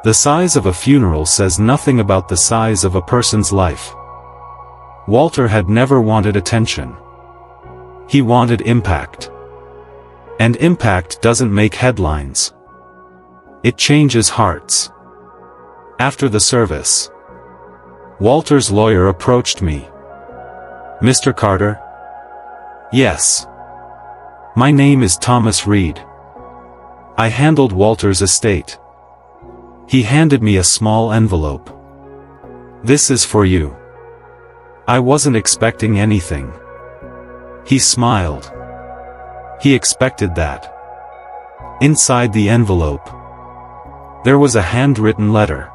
The size of a funeral says nothing about the size of a person's life. Walter had never wanted attention. He wanted impact. And impact doesn't make headlines. It changes hearts. After the service, Walter's lawyer approached me. Mr. Carter? Yes. My name is Thomas Reed. I handled Walter's estate. He handed me a small envelope. This is for you. I wasn't expecting anything. He smiled. He expected that. Inside the envelope, there was a handwritten letter.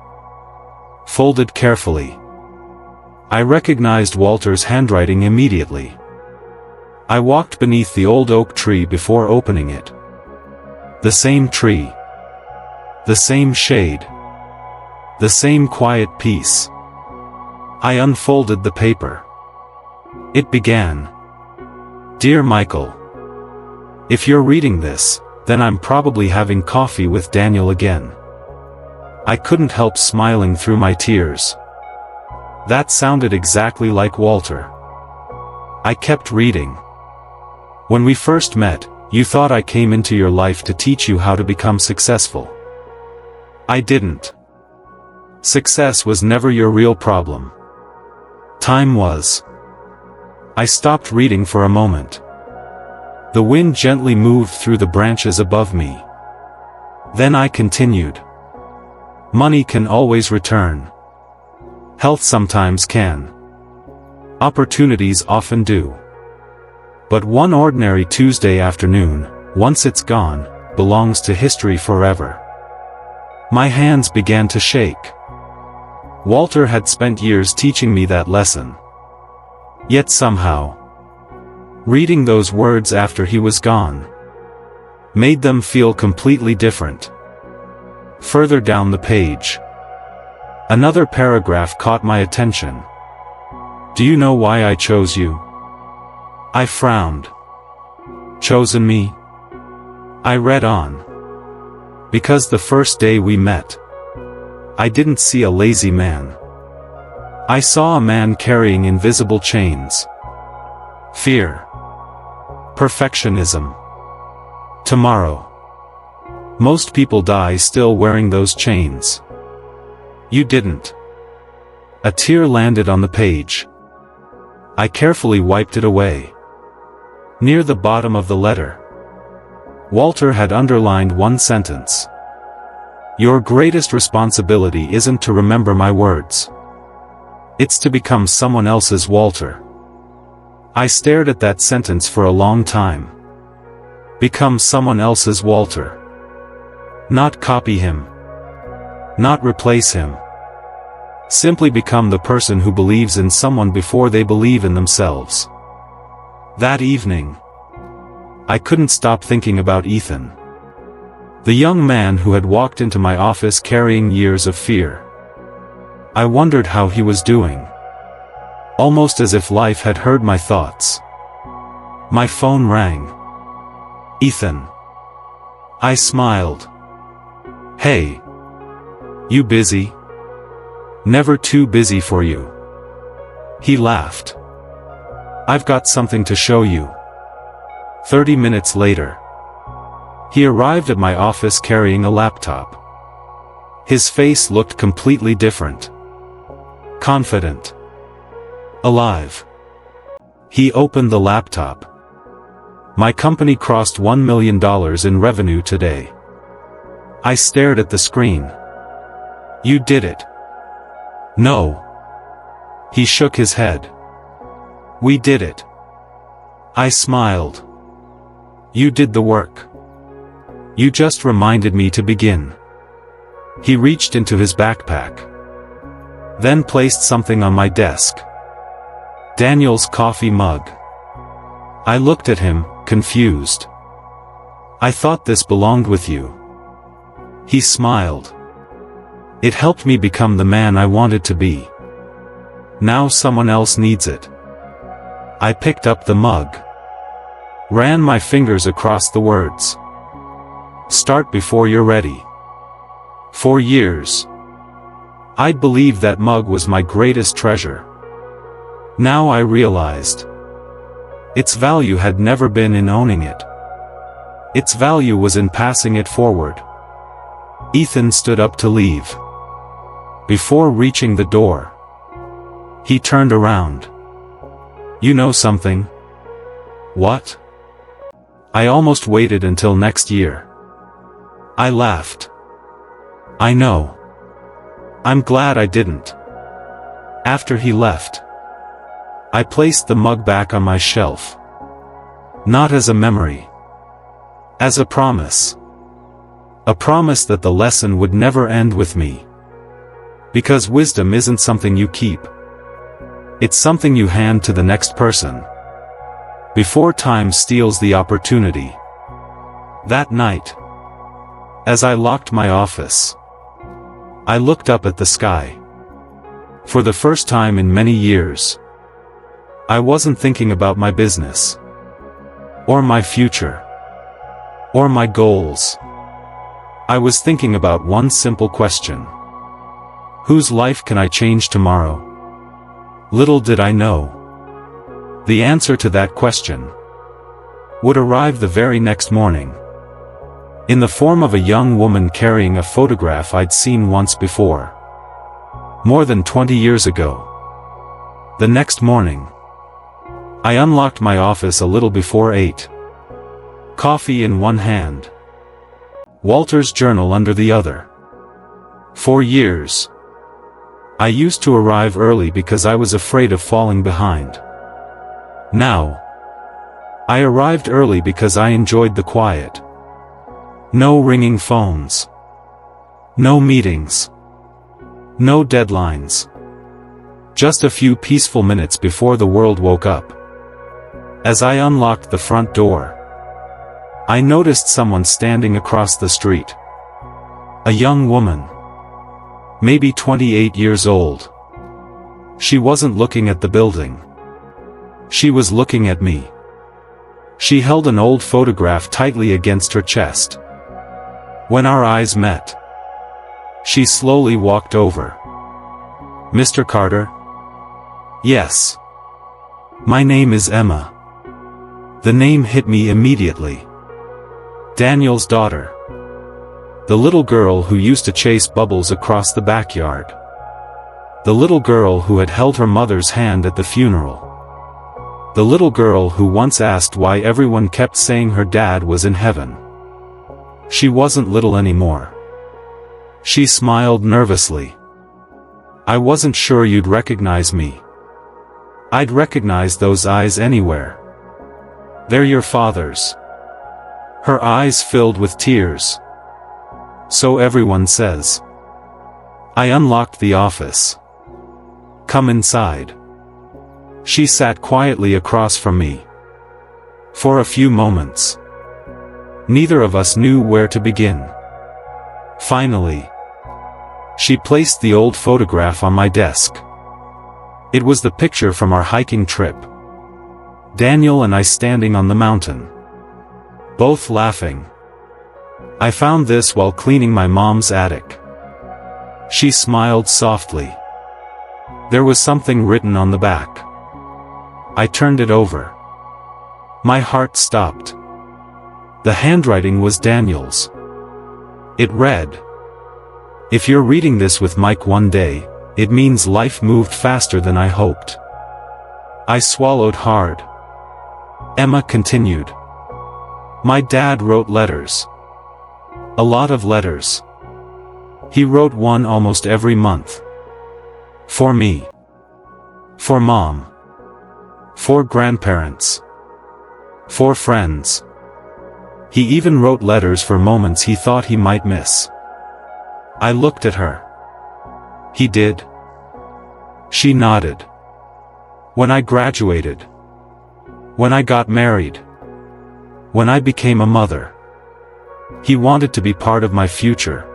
Folded carefully. I recognized Walter's handwriting immediately. I walked beneath the old oak tree before opening it. The same tree. The same shade. The same quiet peace. I unfolded the paper. It began. Dear Michael, if you're reading this, then I'm probably having coffee with Daniel again. I couldn't help smiling through my tears. That sounded exactly like Walter. I kept reading. When we first met, you thought I came into your life to teach you how to become successful. I didn't. Success was never your real problem. Time was. I stopped reading for a moment. The wind gently moved through the branches above me. Then I continued. Money can always return. Health sometimes can. Opportunities often do. But one ordinary Tuesday afternoon, once it's gone, belongs to history forever. My hands began to shake. Walter had spent years teaching me that lesson. Yet somehow, reading those words after he was gone made them feel completely different. Further down the page, another paragraph caught my attention. Do you know why I chose you? I frowned. Chosen me? I read on. Because the first day we met, I didn't see a lazy man. I saw a man carrying invisible chains. Fear. Perfectionism. Tomorrow. Most people die still wearing those chains. You didn't. A tear landed on the page. I carefully wiped it away. Near the bottom of the letter, Walter had underlined one sentence. Your greatest responsibility isn't to remember my words. It's to become someone else's Walter. I stared at that sentence for a long time. Become someone else's Walter. Not copy him. Not replace him. Simply become the person who believes in someone before they believe in themselves. That evening, I couldn't stop thinking about Ethan. The young man who had walked into my office carrying years of fear. I wondered how he was doing. Almost as if life had heard my thoughts. My phone rang. Ethan. I smiled. Hey. You busy? Never too busy for you. He laughed. I've got something to show you. 30 minutes later. He arrived at my office carrying a laptop. His face looked completely different. Confident. Alive. He opened the laptop. My company crossed $1 million in revenue today. I stared at the screen. You did it. No. He shook his head. We did it. I smiled. You did the work. You just reminded me to begin. He reached into his backpack. Then placed something on my desk. Daniel's coffee mug. I looked at him, confused. I thought this belonged with you. He smiled. It helped me become the man I wanted to be. Now someone else needs it. I picked up the mug. Ran my fingers across the words. Start before you're ready. For years, I'd believed that mug was my greatest treasure. Now I realized. Its value had never been in owning it. Its value was in passing it forward. Ethan stood up to leave. Before reaching the door, he turned around. You know something? What? I almost waited until next year. I laughed. I know. I'm glad I didn't. After he left, I placed the mug back on my shelf. Not as a memory. As a promise. A promise that the lesson would never end with me. Because wisdom isn't something you keep. It's something you hand to the next person. Before time steals the opportunity. That night, as I locked my office, I looked up at the sky. For the first time in many years, I wasn't thinking about my business, or my future, or my goals. I was thinking about one simple question. Whose life can I change tomorrow? Little did I know. The answer to that question would arrive the very next morning. In the form of a young woman carrying a photograph I'd seen once before. More than 20 years ago. The next morning, I unlocked my office a little before 8. Coffee in one hand. Walter's journal under the other. For years, I used to arrive early because I was afraid of falling behind. Now, I arrived early because I enjoyed the quiet. No ringing phones. No meetings. No deadlines. Just a few peaceful minutes before the world woke up. As I unlocked the front door, I noticed someone standing across the street. A young woman. Maybe 28 years old. She wasn't looking at the building. She was looking at me. She held an old photograph tightly against her chest. When our eyes met, she slowly walked over. Mr. Carter? Yes. My name is Emma. The name hit me immediately. Daniel's daughter. The little girl who used to chase bubbles across the backyard. The little girl who had held her mother's hand at the funeral. The little girl who once asked why everyone kept saying her dad was in heaven. She wasn't little anymore. She smiled nervously. I wasn't sure you'd recognize me. I'd recognize those eyes anywhere. They're your father's. Her eyes filled with tears. So everyone says. I unlocked the office. Come inside. She sat quietly across from me. For a few moments, neither of us knew where to begin. Finally, she placed the old photograph on my desk. It was the picture from our hiking trip. Daniel and I standing on the mountain, both laughing. I found this while cleaning my mom's attic. She smiled softly. There was something written on the back. I turned it over. My heart stopped. The handwriting was Daniel's. It read, "If you're reading this with Mike one day, it means life moved faster than I hoped." I swallowed hard. Emma continued. My dad wrote letters. A lot of letters. He wrote one almost every month. For me. For Mom. For grandparents. For friends. He even wrote letters for moments he thought he might miss. I looked at her. He did? She nodded. When I graduated. When I got married. When I became a mother. He wanted to be part of my future.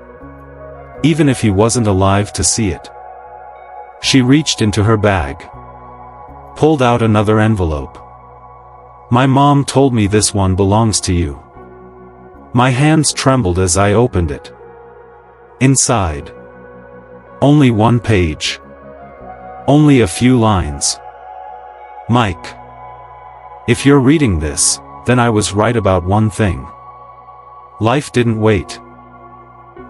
Even if he wasn't alive to see it. She reached into her bag. Pulled out another envelope. My mom told me this one belongs to you. My hands trembled as I opened it. Inside. Only one page. Only a few lines. Mike. If you're reading this, then I was right about one thing. Life didn't wait.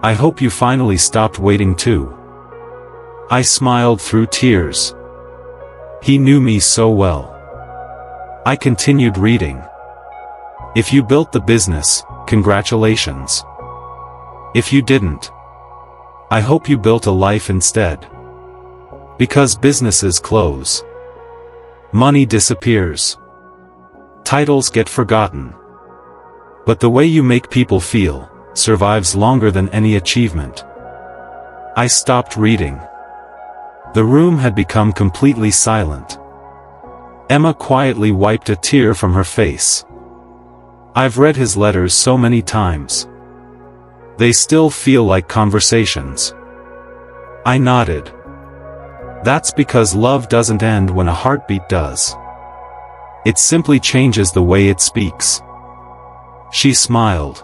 I hope you finally stopped waiting too. I smiled through tears. He knew me so well. I continued reading. If you built the business, congratulations. If you didn't, I hope you built a life instead. Because businesses close. Money disappears. Titles get forgotten. But the way you make people feel survives longer than any achievement. I stopped reading. The room had become completely silent. Emma quietly wiped a tear from her face. I've read his letters so many times. They still feel like conversations. I nodded. That's because love doesn't end when a heartbeat does. It simply changes the way it speaks. She smiled.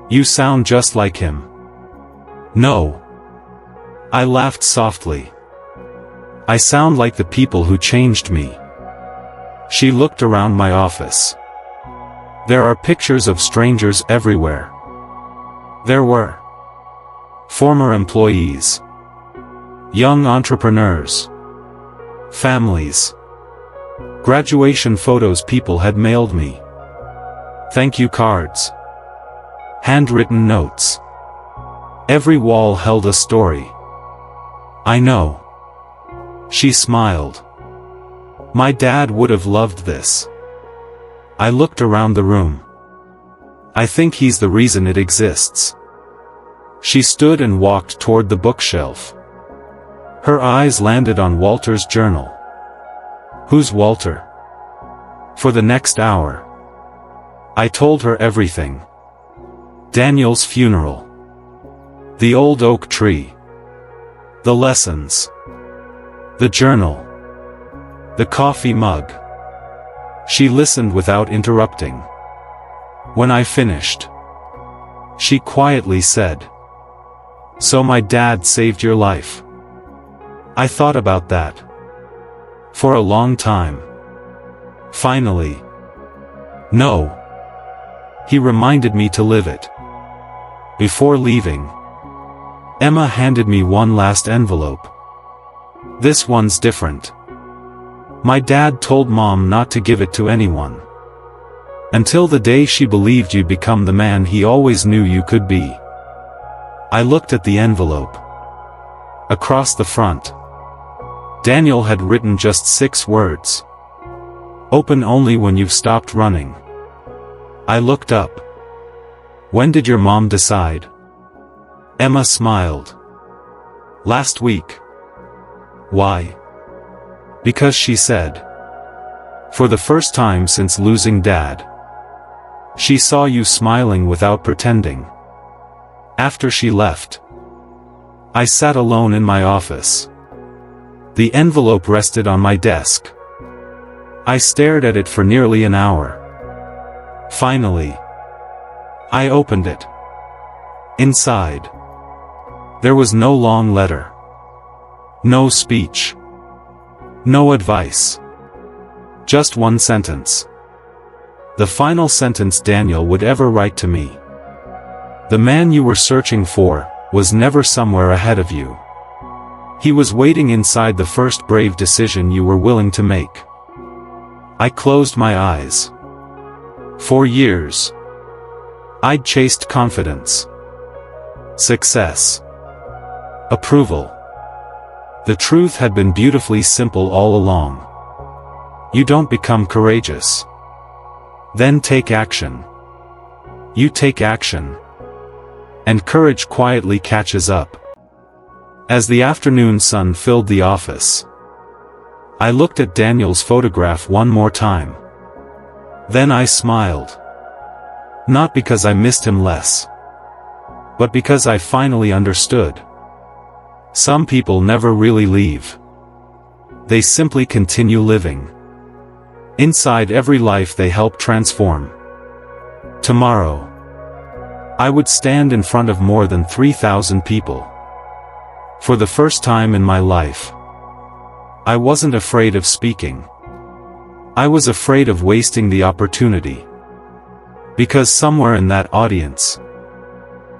You sound just like him. No. I laughed softly. I sound like the people who changed me. She looked around my office. There are pictures of strangers everywhere. There were former employees, young entrepreneurs, families, graduation photos people had mailed me, thank you cards, handwritten notes. Every wall held a story. I know. She smiled. My dad would have loved this. I looked around the room. I think he's the reason it exists. She stood and walked toward the bookshelf. Her eyes landed on Walter's journal. Who's Walter? For the next hour, I told her everything. Daniel's funeral. The old oak tree. The lessons. The journal. The coffee mug. She listened without interrupting. When I finished, she quietly said, "So my dad saved your life." I thought about that. For a long time. Finally. No. He reminded me to live it. Before leaving, Emma handed me one last envelope. This one's different. My dad told Mom not to give it to anyone. Until the day she believed you'd become the man he always knew you could be. I looked at the envelope. Across the front, Daniel had written just 6 words. Open only when you've stopped running. I looked up. When did your mom decide? Emma smiled. Last week. Why? Because she said, For the first time since losing Dad. She saw you smiling without pretending. After she left, I sat alone in my office. The envelope rested on my desk. I stared at it for nearly an hour. Finally, I opened it. Inside, there was no long letter. No speech. No advice. Just one sentence. The final sentence Daniel would ever write to me. The man you were searching for was never somewhere ahead of you. He was waiting inside the first brave decision you were willing to make. I closed my eyes. For years, I'd chased confidence, success, approval. The truth had been beautifully simple all along. You don't become courageous, then take action. You take action, and courage quietly catches up. As the afternoon sun filled the office, I looked at Daniel's photograph one more time. Then I smiled. Not because I missed him less, but because I finally understood. Some people never really leave. They simply continue living. Inside every life they help transform. Tomorrow, I would stand in front of more than 3,000 people. For the first time in my life, I wasn't afraid of speaking. I was afraid of wasting the opportunity. Because somewhere in that audience,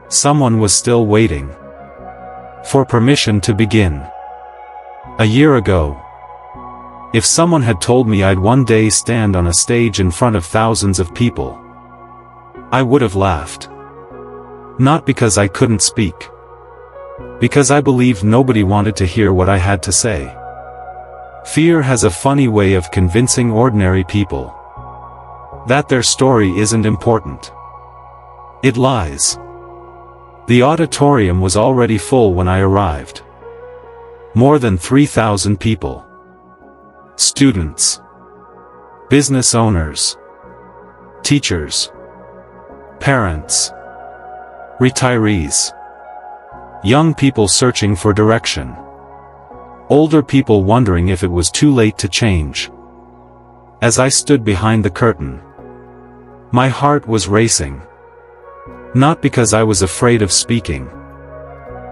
someone was still waiting for permission to begin. A year ago, if someone had told me I'd one day stand on a stage in front of thousands of people, I would have laughed. Not because I couldn't speak. Because I believed nobody wanted to hear what I had to say. Fear has a funny way of convincing ordinary people that their story isn't important. It lies. The auditorium was already full when I arrived. More than 3,000 people. Students, business owners, teachers, parents, retirees, young people searching for direction, older people wondering if it was too late to change. As I stood behind the curtain, my heart was racing. Not because I was afraid of speaking,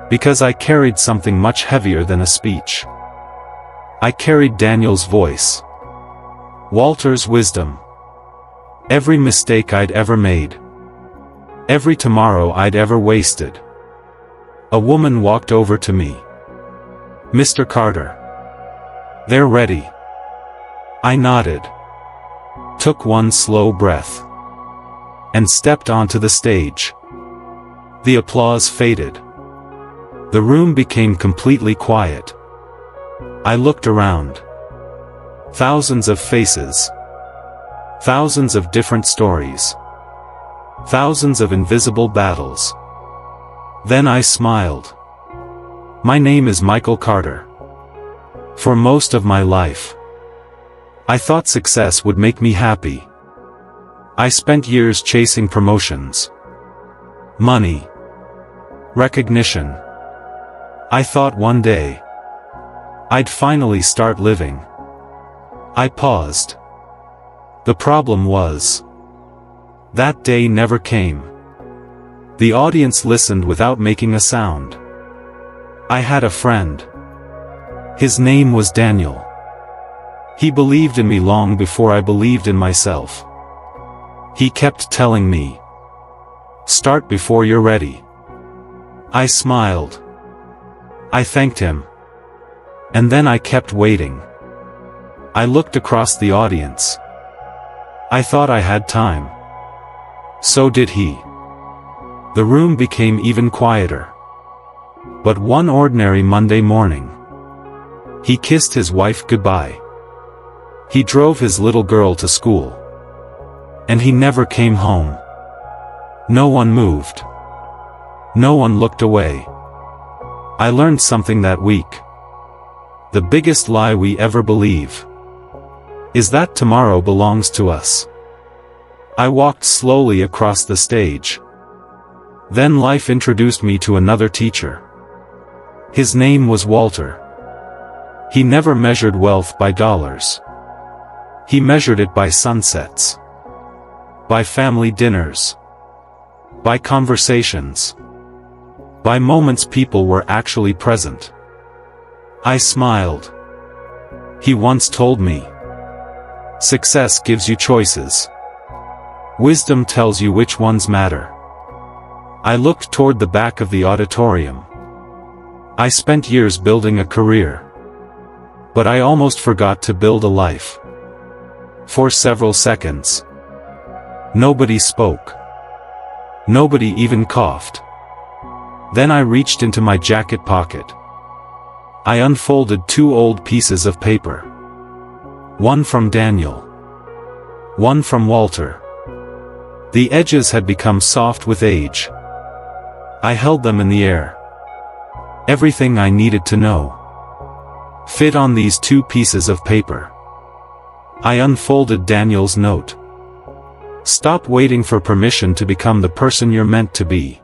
because I carried something much heavier than a speech. I carried Daniel's voice, Walter's wisdom, every mistake I'd ever made, every tomorrow I'd ever wasted. A woman walked over to me. "Mr. Carter, they're ready." I nodded, took one slow breath, and stepped onto the stage. The applause faded. The room became completely quiet. I looked around. Thousands of faces. Thousands of different stories. Thousands of invisible battles. Then I smiled. My name is Michael Carter. For most of my life, I thought success would make me happy. I spent years chasing promotions, money, recognition. I thought one day I'd finally start living. I paused. The problem was, that day never came. The audience listened without making a sound. I had a friend. His name was Daniel. He believed in me long before I believed in myself. He kept telling me, "Start before you're ready." I smiled. I thanked him. And then I kept waiting. I looked across the audience. I thought I had time. So did he. The room became even quieter. But one ordinary Monday morning, he kissed his wife goodbye. He drove his little girl to school. And he never came home. No one moved. No one looked away. I learned something that week. The biggest lie we ever believe Is that tomorrow belongs to us. I walked slowly across the stage. Then life introduced me to another teacher. His name was Walter. He never measured wealth by dollars. He measured it by sunsets, by family dinners, by conversations, by moments people were actually present. I smiled. He once told me, "Success gives you choices. Wisdom tells you which ones matter." I looked toward the back of the auditorium. I spent years building a career. But I almost forgot to build a life. For several seconds, nobody spoke. Nobody even coughed. Then I reached into my jacket pocket. I unfolded 2 old pieces of paper. One from Daniel. One from Walter. The edges had become soft with age. I held them in the air. Everything I needed to know fit on these 2 pieces of paper. I unfolded Daniel's note. Stop waiting for permission to become the person you're meant to be.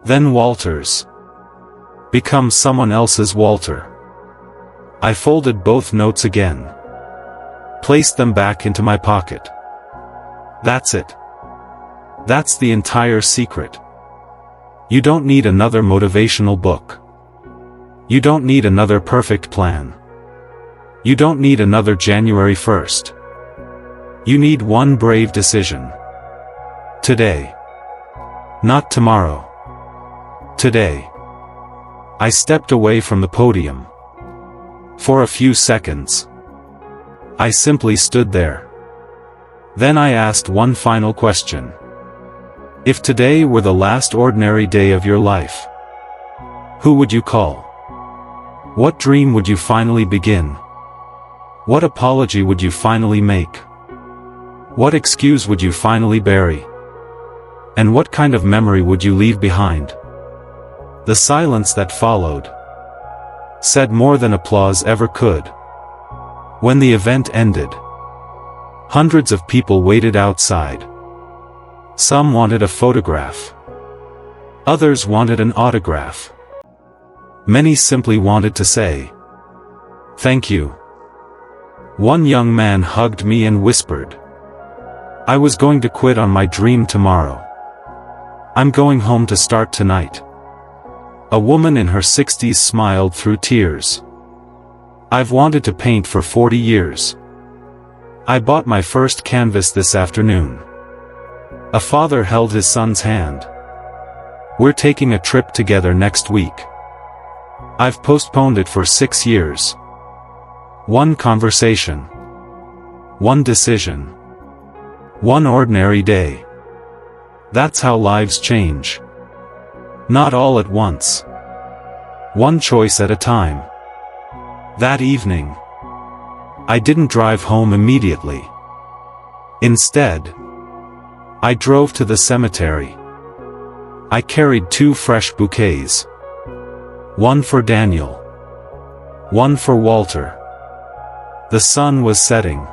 Then Walter's. Become someone else's Walter. I folded both notes again. Placed them back into my pocket. That's it. That's the entire secret. You don't need another motivational book. You don't need another perfect plan. You don't need another January 1st. You need one brave decision. Today. Not tomorrow. Today. I stepped away from the podium. For a few seconds, I simply stood there. Then I asked one final question. If today were the last ordinary day of your life, who would you call? What dream would you finally begin? What apology would you finally make? What excuse would you finally bury? And what kind of memory would you leave behind? The silence that followed said more than applause ever could. When the event ended, hundreds of people waited outside. Some wanted a photograph. Others wanted an autograph. Many simply wanted to say, "Thank you." One young man hugged me and whispered, "I was going to quit on my dream tomorrow. I'm going home to start tonight." A woman in her 60s smiled through tears. "I've wanted to paint for 40 years. I bought my first canvas this afternoon." A father held his son's hand. "We're taking a trip together next week. I've postponed it for 6 years. One conversation. One decision. One ordinary day. That's how lives change. Not all at once. One choice at a time." That evening, I didn't drive home immediately. Instead, I drove to the cemetery. I carried 2 fresh bouquets. One for Daniel. One for Walter. The sun was setting.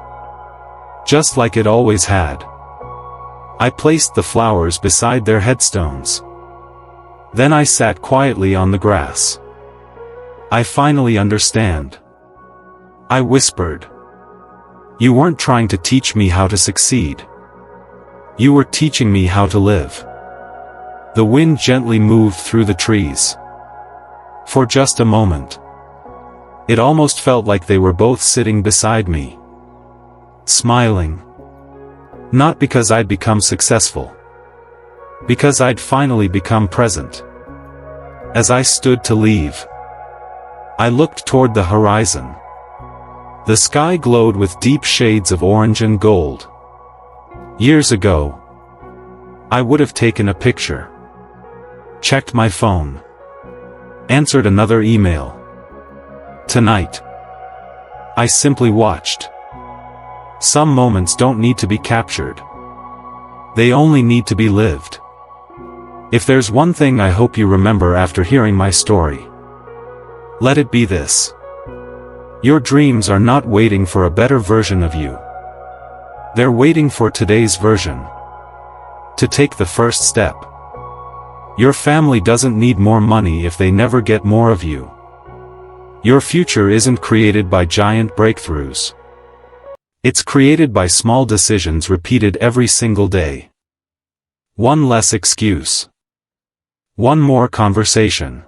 Just like it always had. I placed the flowers beside their headstones. Then I sat quietly on the grass. "I finally understand," I whispered. "You weren't trying to teach me how to succeed. You were teaching me how to live." The wind gently moved through the trees. For just a moment, it almost felt like they were both sitting beside me, smiling. Not because I'd become successful. Because I'd finally become present. As I stood to leave, I looked toward the horizon. The sky glowed with deep shades of orange and gold. Years ago, I would have taken a picture, checked my phone, answered another email. Tonight, I simply watched. Some moments don't need to be captured. They only need to be lived. If there's one thing I hope you remember after hearing my story, let it be this. Your dreams are not waiting for a better version of you. They're waiting for today's version to take the first step. Your family doesn't need more money if they never get more of you. Your future isn't created by giant breakthroughs. It's created by small decisions repeated every single day. One less excuse. One more conversation.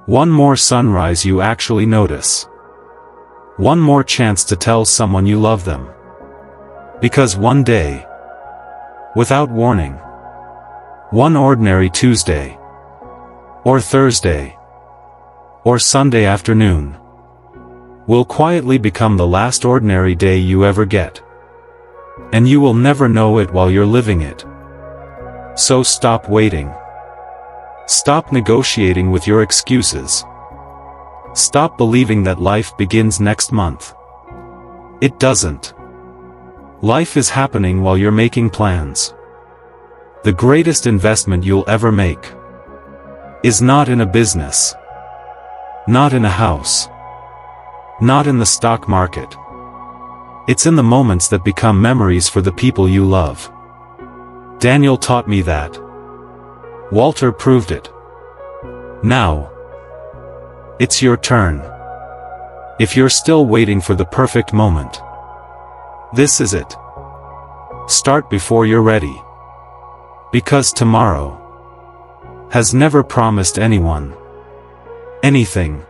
One more sunrise you actually notice. One more chance to tell someone you love them. Because one day, without warning, one ordinary Tuesday, or Thursday, or Sunday afternoon, will quietly become the last ordinary day you ever get. And you will never know it while you're living it. So stop waiting. Stop negotiating with your excuses. Stop believing that life begins next month. It doesn't. Life is happening while you're making plans. The greatest investment you'll ever make is not in a business, not in a house, not in the stock market. It's in the moments that become memories for the people you love. Daniel taught me that. Walter proved it. Now, it's your turn. If you're still waiting for the perfect moment, this is it. Start before you're ready. Because tomorrow has never promised anyone anything.